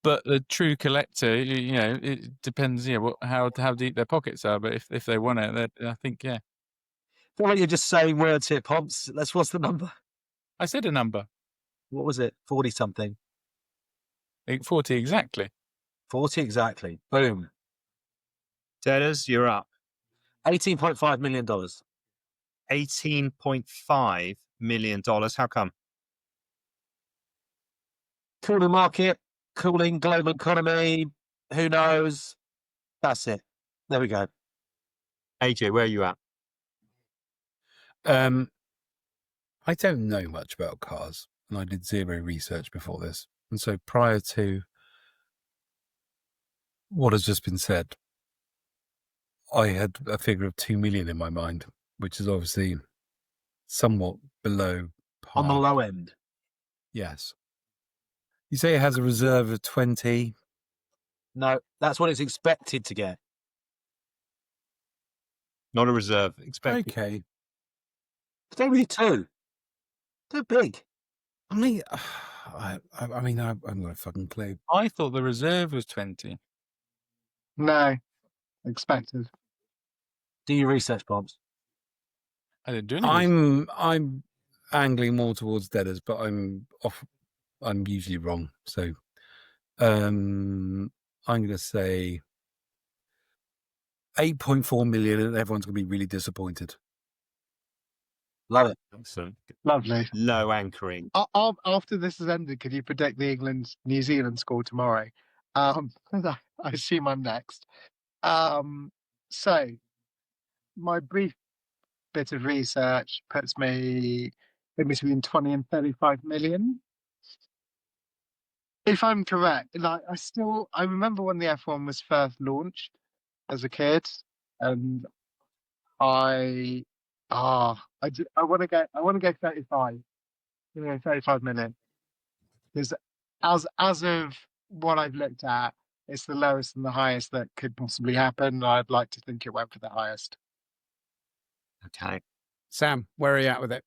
But the true collector, it depends. How deep their pockets are. But if they want it, I think I feel like you're just saying words here, Pomps. What's the number? I said a number. What was it? 40 something. I think 40 exactly. 40 exactly. Boom. Dedders, you're up. $18.5 million. $18.5 million. How come? Cooling market, cooling global economy. Who knows? That's it. There we go. AJ, where are you at? I don't know much about cars, and I did zero research before this. And so prior to what has just been said, I had a figure of 2 million in my mind, which is obviously somewhat below par. On the low end. Yes. You say it has a reserve of 20. No, that's what it's expected to get. Not a reserve. Expected. Okay. It's only 2. Too big. I mean, I mean, I've got a fucking clue. I thought the reserve was 20. No, expected. Do your research, Bombs. I didn't do any research. I'm angling more towards Dedders, but I'm usually wrong. So, I'm going to say 8.4 million, and everyone's going to be really disappointed. Love it. Excellent. Lovely. Low anchoring. After this has ended, could you predict the England-New Zealand score tomorrow? I assume I'm next. So, my brief bit of research puts me in between 20 and 35 million. If I'm correct, like I remember when the F1 was first launched as a kid, and I want to go 35. You know, 35 million. Because as of what I've looked at, it's the lowest and the highest that could possibly happen. I'd like to think it went for the highest. Okay. Sam, where are you at with it?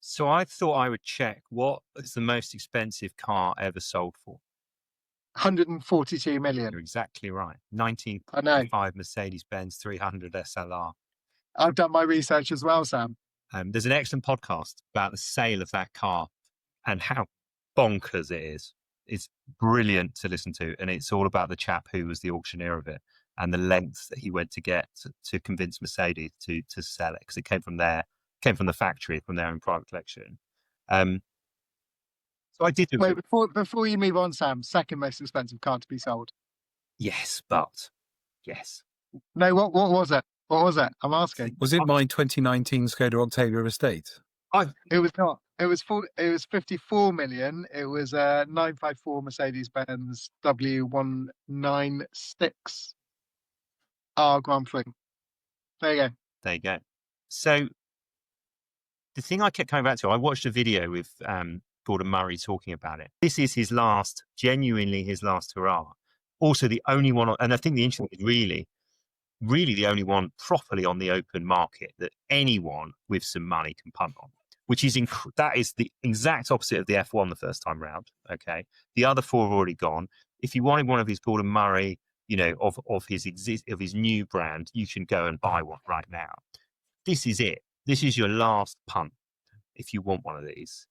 So I thought I would check what is the most expensive car ever sold for. 142 million. You're exactly right. I know. 1955 Mercedes-Benz 300 SLR. I've done my research as well, Sam. There's an excellent podcast about the sale of that car and how bonkers it is. It's brilliant to listen to, and it's all about the chap who was the auctioneer of it and the lengths that he went to get to convince Mercedes to sell it, because it came from the factory, from their own private collection. So I did. Wait, before you move on, Sam, second most expensive car to be sold. Yes, but yes. No, what was it? What was it? I'm asking. Was it my 2019 Skoda Octavia Estate? It was not. It was 54 million. It was a 954 Mercedes-Benz W196 R Grand Prix. There you go. There you go. So the thing I kept coming back to, I watched a video with Gordon Murray talking about it. This is genuinely his last hurrah. Also the only one, and I think the interesting is really the only one properly on the open market that anyone with some money can punt on, which is that is the exact opposite of the F1 the first time round. Okay, the other 4 have already gone. If you wanted one of his Gordon Murray, you know, of his new brand, you can go and buy one right now. This is it. This is your last punt if you want one of these.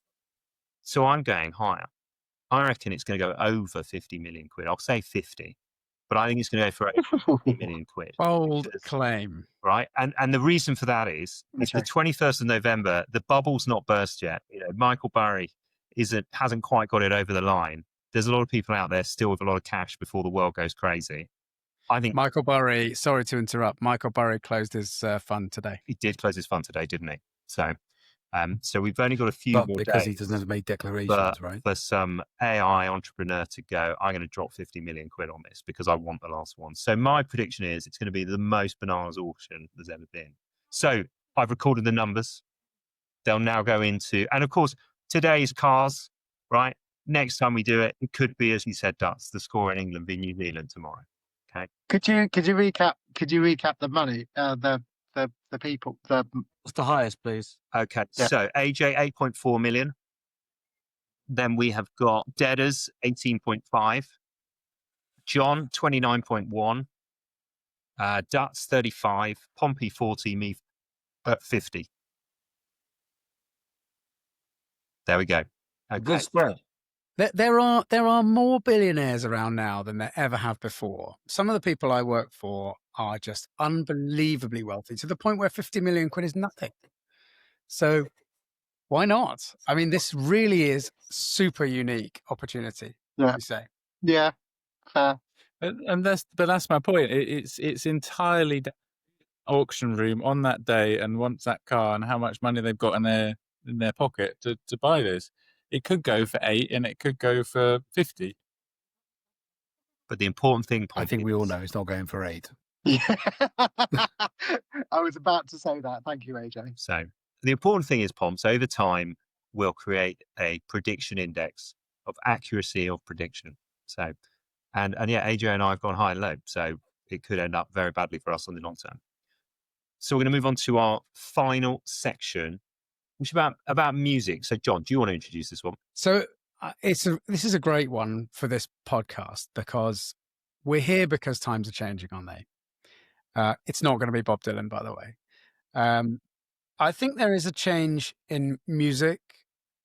So I'm going higher. I reckon it's going to go over 50 million quid. I'll say 50. But I think it's going to go for 80 million quid. Bold claim. Right. And the reason for that is it's the 21st of November. The bubble's not burst yet. You know, Michael Burry hasn't quite got it over the line. There's a lot of people out there still with a lot of cash before the world goes crazy. I think Michael Burry, sorry to interrupt, Michael Burry closed his fund today. he did close his fund today, didn't he? So we've only got a few more because days. he doesn't have made declarations, But right? for some AI entrepreneur to go, I'm going to drop 50 million quid on this because I want the last one. So my prediction is it's going to be the most bananas auction there's ever been. So I've recorded the numbers. They'll now go into, and of course, today's cars, right? Next time we do it, it could be, as you said, Dutz, the score in England v New Zealand tomorrow. Okay. Could you recap the money, the people, What's the highest, please? Okay. Yeah. So AJ 8.4 million. Then we have got Dedders 18.5, Jon 29.1, Dutz 35, Pompey 40, me at 50. There we go. Okay. Good spread. There are more billionaires around now than there ever have before. Some of the people I work for are just unbelievably wealthy, to the point where 50 million quid is nothing. So why not? I mean, this really is super unique opportunity. Yeah. You say. Yeah, fair. And that's my point. It's entirely auction room on that day, and wants that car and how much money they've got in their pocket to buy this. It could go for 8 and it could go for 50. But the important thing, I think we all know it's not going for 8. Yeah. I was about to say that. Thank you, AJ. So the important thing is, Pomps, over time, we'll create a prediction index of accuracy of prediction. So, and yeah, AJ and I have gone high and low. So it could end up very badly for us on the long term. So we're going to move on to our final section, which is about music. So, John, do you want to introduce this one? So this is a great one for this podcast because we're here because times are changing, aren't they? It's not going to be Bob Dylan, by the way. I think there is a change in music.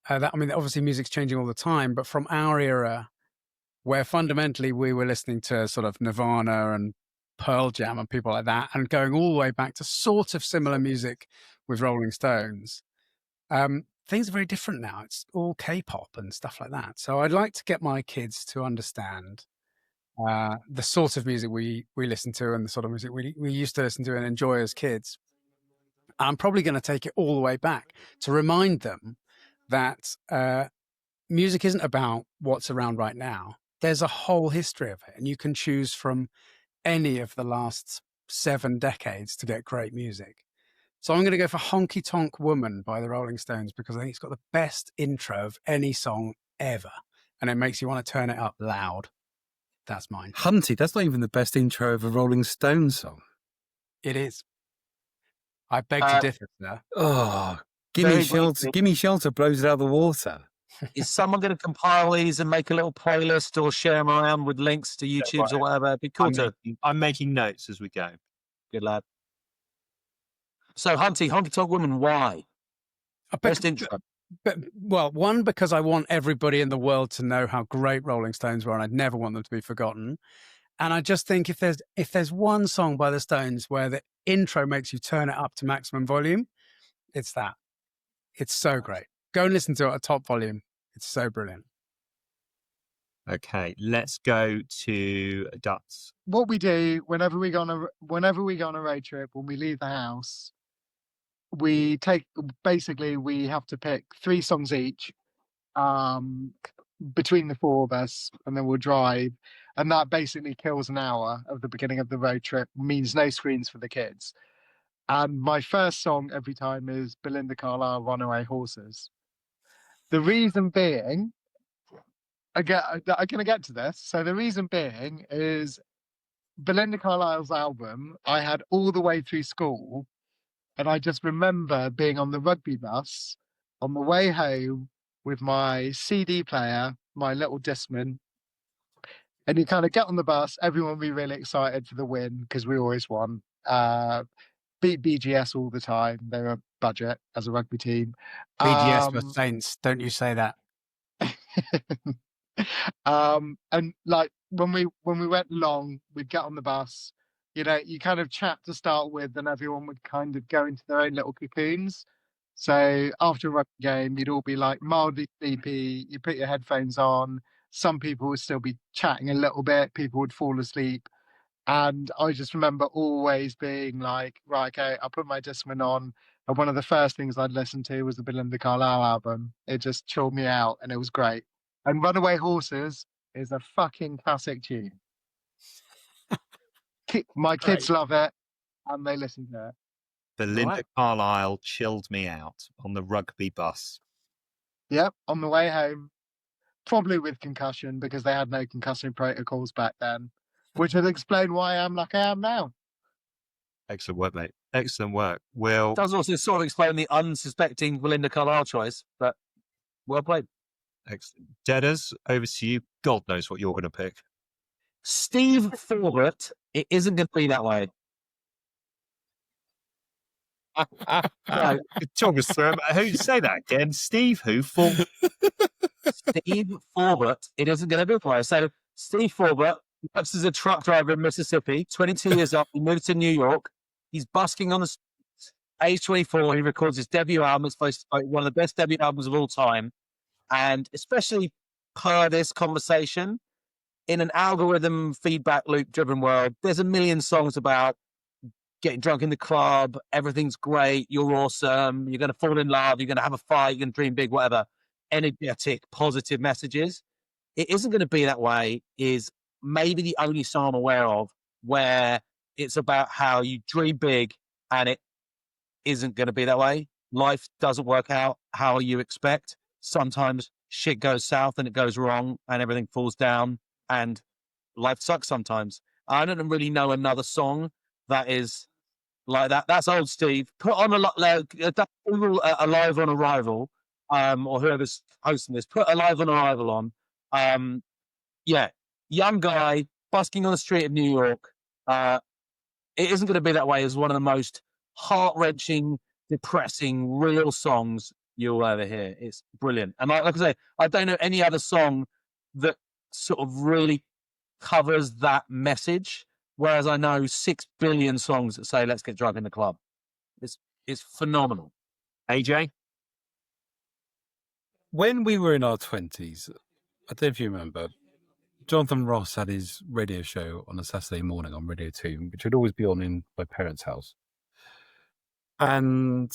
Obviously music's changing all the time, but from our era, where fundamentally we were listening to sort of Nirvana and Pearl Jam and people like that, and going all the way back to sort of similar music with Rolling Stones. Things are very different now. It's all K-pop and stuff like that. So I'd like to get my kids to understand the sort of music we listen to and the sort of music we used to listen to and enjoy as kids. I'm probably going to take it all the way back to remind them that music isn't about what's around right now. There's a whole history of it, and you can choose from any of the last 7 decades to get great music. So I'm going to go for Honky Tonk Woman by the Rolling Stones because I think it's got the best intro of any song ever, and it makes you want to turn it up loud. That's mine. Hunty, that's not even the best intro of a Rolling Stones song. It is. I beg to differ, sir. Oh, Gimme Shelter, Gimme Shelter blows it out of the water. Is someone going to compile these and make a little playlist or share them around with links to YouTube's or whatever? It'd be cool I'm making notes as we go. Good lad. So, Honky Tonk Woman, why? Best intro. Well, one, because I want everybody in the world to know how great Rolling Stones were, and I'd never want them to be forgotten. And I just think if there's one song by the Stones where the intro makes you turn it up to maximum volume, it's that. It's so great. Go and listen to it at top volume. It's so brilliant. Okay, let's go to Duts. What we do whenever we go on a road trip, when we leave the house, we have to pick 3 songs each between the 4 of us, and then we'll drive, and that basically kills an hour of the beginning of the road trip, means no screens for the kids. And my first song every time is Belinda Carlisle, Runaway Horses. The reason being, I'm going to get to this. So the reason being is Belinda Carlisle's album I had all the way through school. And I just remember being on the rugby bus on the way home with my CD player, my little Discman. And you kind of get on the bus, everyone will be really excited for the win because we always won. Beat BGS all the time. They were budget as a rugby team. BGS were saints. Don't you say that. And like when we went long, we'd get on the bus, you kind of chat to start with, and everyone would kind of go into their own little cocoons. So after a rugby game, you'd all be like mildly sleepy, you put your headphones on, some people would still be chatting a little bit, people would fall asleep. And I just remember always being like, right, okay, I'll put my Discman on. And one of the first things I'd listen to was the Belinda Carlisle album. It just chilled me out and it was great. And Runaway Horses is a fucking classic tune. My kids love it and they listen to it. Belinda Carlisle chilled me out on the rugby bus. Yep, on the way home. Probably with concussion because they had no concussion protocols back then, which would explain why I am like I am now. Excellent work, mate. Excellent work. Will does also sort of explain the unsuspecting Belinda Carlisle choice, but well played. Excellent. Dedders, over to you. God knows what you're going to pick. Steve Forbert, it isn't going to be that way. No. Talk us through it. Who say that again? Steve who? Steve Forbert, it isn't going to be quiet. So Steve Forbert works as a truck driver in Mississippi, 22 years old. He moved to New York. He's busking on the streets. Age 24, he records his debut album. It's supposed to be one of the best debut albums of all time. And especially per this conversation, in an algorithm feedback loop driven world, there's a million songs about getting drunk in the club, everything's great, you're awesome, you're going to fall in love, you're going to have a fight, you're going to dream big, whatever. Energetic, positive messages. It isn't going to be that way is maybe the only song I'm aware of where it's about how you dream big and it isn't going to be that way. Life doesn't work out how you expect. Sometimes shit goes south and it goes wrong and everything falls down and life sucks sometimes. I don't really know another song that is like that. That's old Steve. Put on Alive on Arrival, or whoever's hosting this, put Alive on Arrival on. Yeah, young guy busking on the street of New York. It isn't going to be that way as one of the most heart-wrenching, depressing, real songs you'll ever hear. It's brilliant. And like I say, I don't know any other song that sort of really covers that message. Whereas I know 6 billion songs that say "Let's get drunk in the club." It's phenomenal. AJ, When we were in our 20s, I don't know if you remember, Jonathan Ross had his radio show on a Saturday morning on Radio 2, which would always be on in my parents' house. And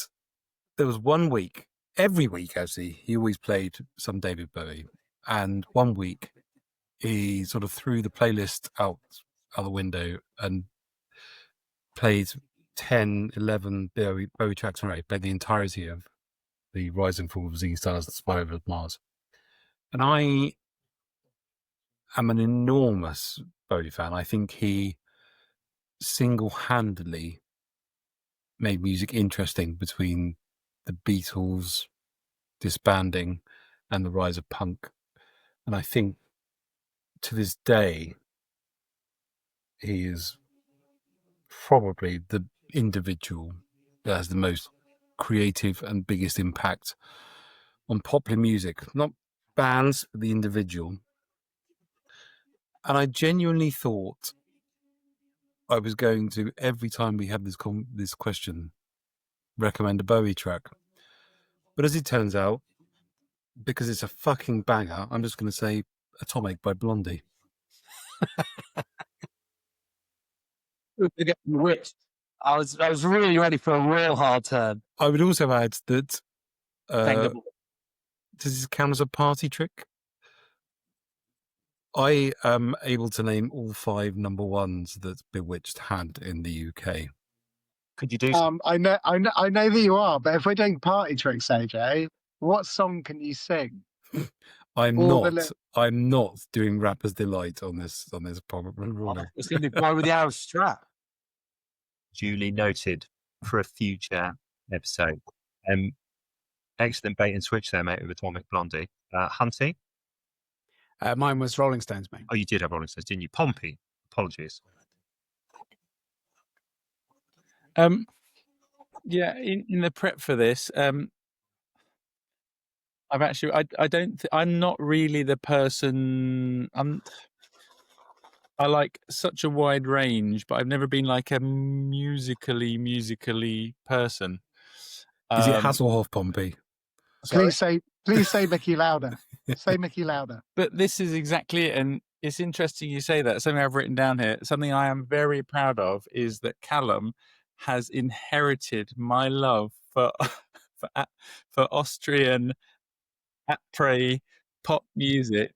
there was one week, every week actually, he always played some David Bowie. And one week, he sort of threw the playlist out the window and played 10, 11 Bowie tracks in a row, played the entirety of the Rise and Fall of Ziggy Stardust, The Spy Over Mars. And I am an enormous Bowie fan. I think he single-handedly made music interesting between the Beatles disbanding and the rise of punk. And I think to this day, he is probably the individual that has the most creative and biggest impact on popular music, not bands, but the individual. And I genuinely thought I was going to, every time we have this question, recommend a Bowie track. But as it turns out, because it's a fucking banger, I'm just going to say Atomic by Blondie. I was really ready for a real hard turn. I would also add that does this count as a party trick? I am able to name all 5 number ones that Bewitched had in the UK. could you do? I know that you are, but if we're doing party tricks, AJ, what song can you sing? I'm not doing Rapper's Delight on this problem. It's going to be Boy with the Arrow Strap. Duly noted for a future episode. Excellent bait and switch there, mate, with Atomic Blondie. Hunty? Mine was Rolling Stones, mate. Oh, you did have Rolling Stones, didn't you? Pompey? Apologies. Yeah, in the prep for this, I've actually, I'm not really the person. I like such a wide range, but I've never been like a musically person. Is it Hasselhoff, Pompey? Please say Mickey louder. Say Mickey louder. But this is exactly it, and it's interesting you say that. Something I've written down here, something I am very proud of, is that Callum has inherited my love for Austrian après pop music.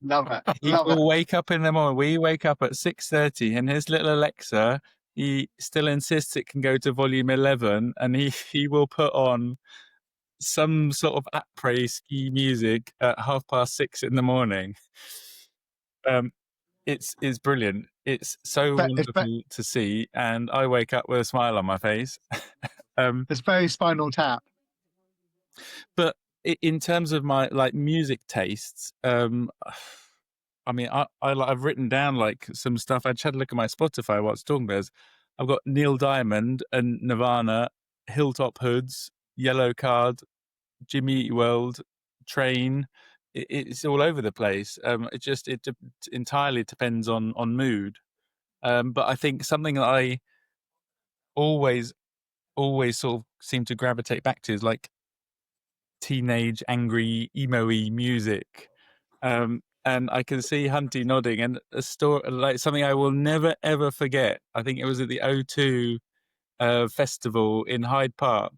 Love it. He will wake up in the morning. We wake up at 6:30, and his little Alexa, he still insists it can go to volume 11, and he will put on some sort of après ski music at 6:30 in the morning. It's brilliant. It's so wonderful to see, and I wake up with a smile on my face. It's very Spinal Tap. But in terms of my music tastes, I mean, I've written down some stuff. I just had a look at my Spotify while I was talking about. I've got Neil Diamond and Nirvana, Hilltop Hoods, Yellow Card, Jimmy Eat World, Train, it's all over the place. It entirely depends on mood. But I think something that I always sort of seem to gravitate back to is like teenage, angry, emo-y music. And I can see Hunty nodding, and a story, like something I will never ever forget. I think it was at the O2 festival in Hyde Park,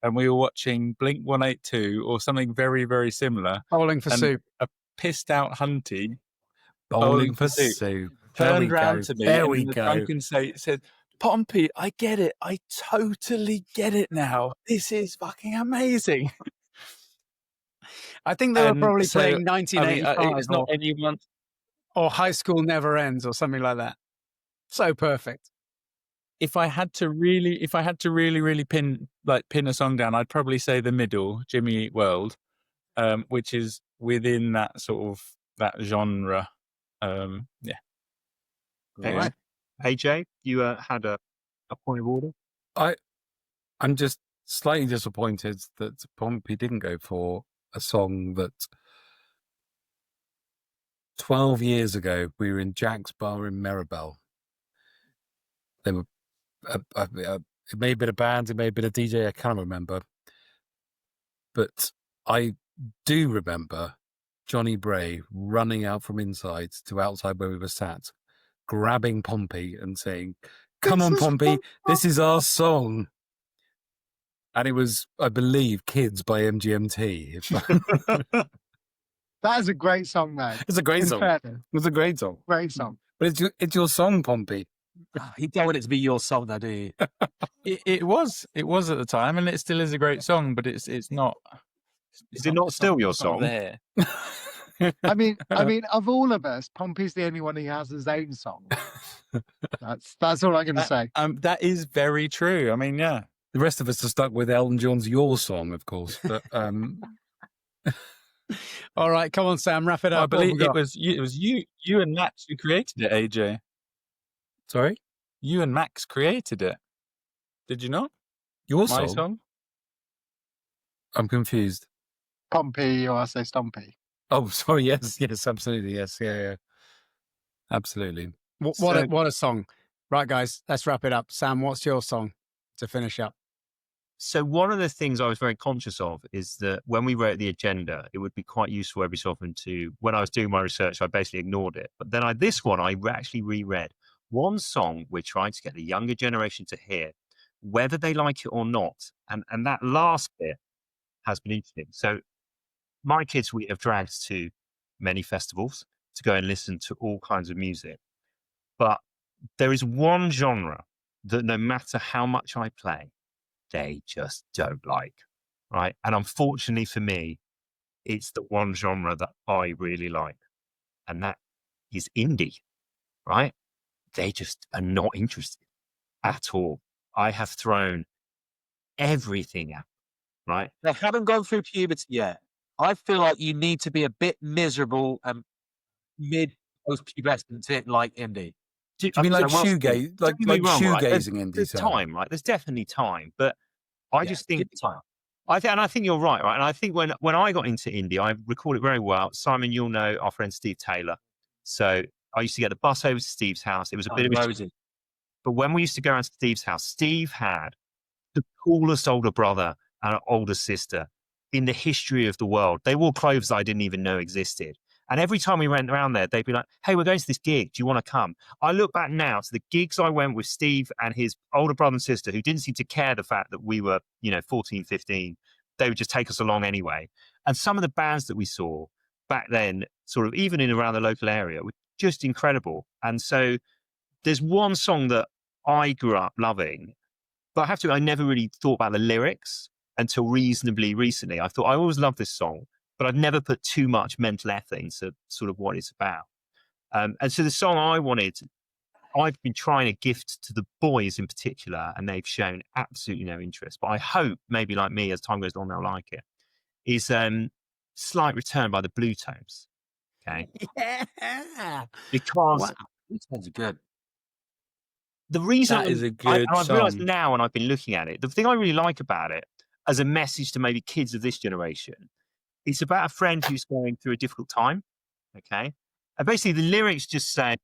and we were watching Blink 182 or something very, very similar. Bowling for and Soup. A pissed out Hunty Bowling for Soup. turned round to me There and we in the go. drunken state said, "Pompey, I get it. I totally get it now. This is fucking amazing." I think they were And probably so, playing I mean, 1985 it's not anyone. or High School Never Ends or something like that. So perfect. If I had to really pin a song down, I'd probably say The Middle, Jimmy Eat World, which is within that sort of that genre. Yeah. Excellent. AJ, you had a point of order. I'm just slightly disappointed that Pompey didn't go for a song that 12 years ago we were in Jack's Bar in Maribel. They were it may have been a band, it may have been a DJ, I can't remember. But I do remember Johnny Bray running out from inside to outside where we were sat, grabbing Pompey and saying, "Come on, Pompey, this is our song." And it was, I believe, Kids by MGMT. That is a great song, though. It's a great In song. fairness, It's a great song. great song. But it's your song, Pompey. You don't want it to be your song, though, do you? It was at the time, and it still is a great song, but it's not. Is it not still your it's not song? there. I mean, of all of us, Pompey's the only one who has his own song. That's all I'm going to say. That is very true. I mean, yeah. The rest of us are stuck with Elton John's Your Song, of course. But All right, come on, Sam, wrap it up. I What believe have we it got? was you and Max who created it, AJ. sorry, You and Max created it. Did you not? Your My song? song? I'm confused. Pompey, or I say Stompy. Oh, sorry. Yes, absolutely. Yes, yeah. Absolutely. What a song. Right, guys, let's wrap it up. Sam, what's your song to finish up? So one of the things I was very conscious of is that when we wrote the agenda, it would be quite useful every so often to, when I was doing my research, I basically ignored it. But then this one, I actually reread. One song we're trying to get the younger generation to hear, whether they like it or not. And that last bit has been interesting. So my kids, we have dragged to many festivals to go and listen to all kinds of music. But there is one genre that no matter how much I play, they just don't like, right? And unfortunately for me, it's the one genre that I really like, and that is indie, right? They just are not interested at all. I have thrown everything out, right? They haven't gone through puberty yet. I feel like you need to be a bit miserable and post-pubescent to like indie. Do you mean like So what's- shoegaze, don't get me wrong, right? shoegazing indie? There's Sam? time, right? There's definitely time, but I just think give it time. I think you're right? And I think when I got into indie, I recall it very well. Simon, you'll know our friend Steve Taylor. So I used to get the bus over to Steve's house. It was a bit of a, Rosie. but when we used to go around to Steve's house, Steve had the coolest older brother and older sister in the history of the world. They wore clothes I didn't even know existed. And every time we went around there, they'd be like, "Hey, we're going to this gig. Do you want to come?" I look back now to the gigs I went with Steve and his older brother and sister, who didn't seem to care the fact that we were, 14, 15. They would just take us along anyway. And some of the bands that we saw back then, sort of even in around the local area, were just incredible. And so there's one song that I grew up loving, but I have to, I never really thought about the lyrics until reasonably recently. I thought I always loved this song, but I'd never put too much mental effort into sort of what it's about. And so the song I've been trying to gift to the boys in particular, and they've shown absolutely no interest. But I hope maybe like me, as time goes on, they'll like it. Is Slight Return by the Blue Tones. Okay. Yeah. Because This one's good. the reason That is a good I've realized song. now, and I've been looking at it, the thing I really like about it as a message to maybe kids of this generation it's about a friend who's going through a difficult time. Okay. And basically the lyrics just say,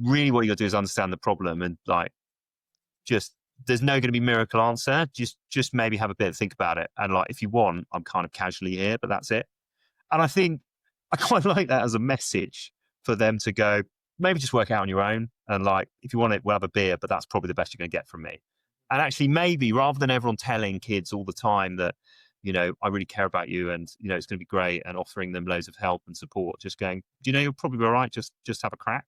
really what you got to do is understand the problem and like, just, there's no going to be miracle answer. Just maybe have a bit of think about it. And like, if you want, I'm kind of casually here, but that's it. And I think I quite like that as a message for them to go, maybe just work out on your own. And like, if you want it, we'll have a beer, but that's probably the best you're going to get from me. And actually, maybe rather than everyone telling kids all the time that, you know, I really care about you and, you know, it's going to be great and offering them loads of help and support, just going, do you know, you'll probably be all right. Just have a crack.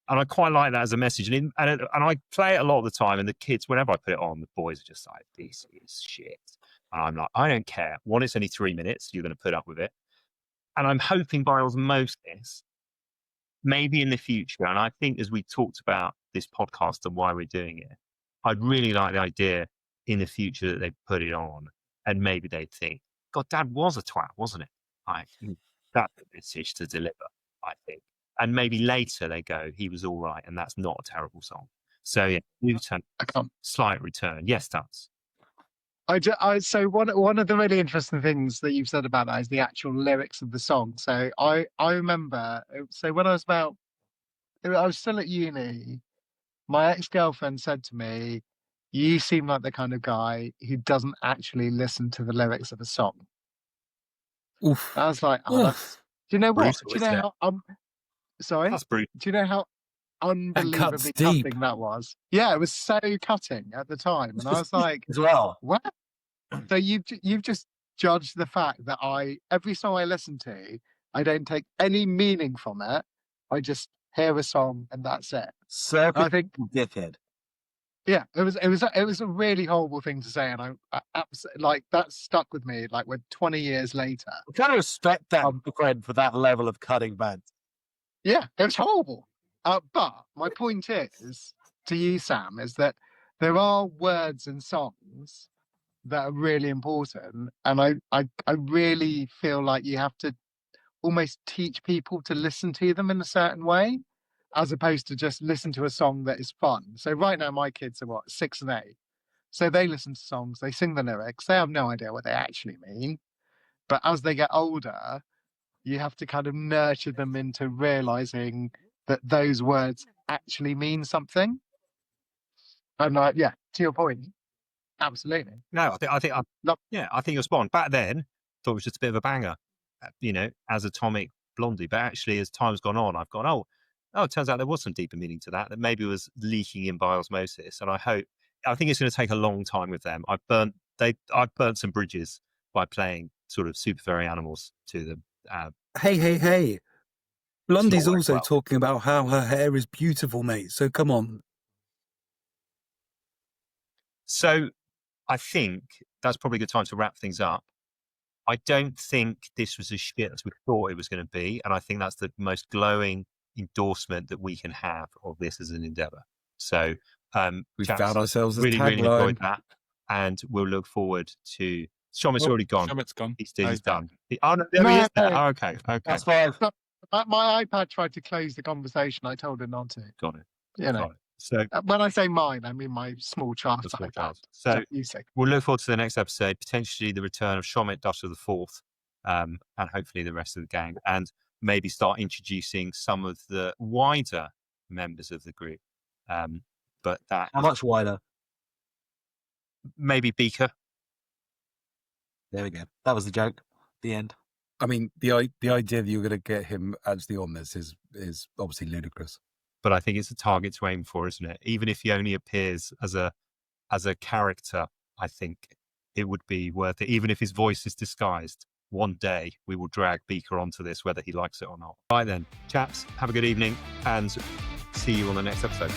And I quite like that as a message. And I play it a lot of the time. And the kids, whenever I put it on, the boys are just like, this is shit. And I'm like, I don't care. One, it's only 3 minutes. You're going to put up with it. And I'm hoping by osmosis, maybe in the future, and I think as we talked about this podcast and why we're doing it, I'd really like the idea in the future that they put it on and maybe they'd think, God, Dad was a twat, wasn't it? Like, that's the message to deliver, I think. And maybe later they go, he was all right, and that's not a terrible song. So yeah, Newton, slight return. Yes, that's. So one of the really interesting things that you've said about that is the actual lyrics of the song. So I remember, so when I was still at uni, my ex-girlfriend said to me, "You seem like the kind of guy who doesn't actually listen to the lyrics of a song." Oof. I was like, "Oh, that's." Do you know what? Brutal, Do you know how? Sorry. That's brutal. Do you know how unbelievably deep. cutting that was? Yeah, it was so cutting at the time, and I was like, as well. "What?" So you've just judged the fact that every song I listen to, I don't take any meaning from it. I just hear a song and that's it. I think, dickhead. yeah, it was a really horrible thing to say, and I absolutely like that stuck with me. Like we're 20 years later. I kind of respect that friend for that level of cutting bad. Yeah, it was horrible. But my point is to you, Sam, is that there are words in songs that are really important, and I really feel like you have to almost teach people to listen to them in a certain way, as opposed to just listen to a song that is fun. So right now my kids are 6 and 8, so they listen to songs, they sing the lyrics, they have no idea what they actually mean, but as they get older, you have to kind of nurture them into realizing that those words actually mean something. And yeah, to your point, absolutely. No, I think you're spot on. Back then, thought it was just a bit of a banger, you know, as Atomic Blondie. But actually, as time's gone on, I've gone, oh, it turns out there was some deeper meaning to that maybe was leaking in by osmosis. And I think it's going to take a long time with them. I've burnt some bridges by playing sort of super furry animals to them. Hey. Blondie's also talking about how her hair is beautiful, mate. So come on. So I think that's probably a good time to wrap things up. I don't think this was as shit as we thought it was going to be. And I think that's the most glowing endorsement that we can have of this as an endeavour. So we found ourselves as really enjoyed that. And we'll look forward to Shamit's already gone. Shamit's gone. He's done. Oh, no, there he is there. Oh, okay. That's fine. My iPad tried to close the conversation. I told it not to. Got it. You know. Got it. So when I say mine, I mean my small child. So we'll look forward to the next episode, potentially the return of Shamit Dusher the Fourth, and hopefully the rest of the gang, and maybe start introducing some of the wider members of the group. But that how much wider? Maybe Beaker. There we go. That was the joke. The end. I mean, the idea that you're going to get him actually on this is obviously ludicrous. But I think it's a target to aim for, isn't it? Even if he only appears as a character, I think it would be worth it. Even if his voice is disguised, one day we will drag Beaker onto this, whether he likes it or not. Right then, chaps, have a good evening and see you on the next episode.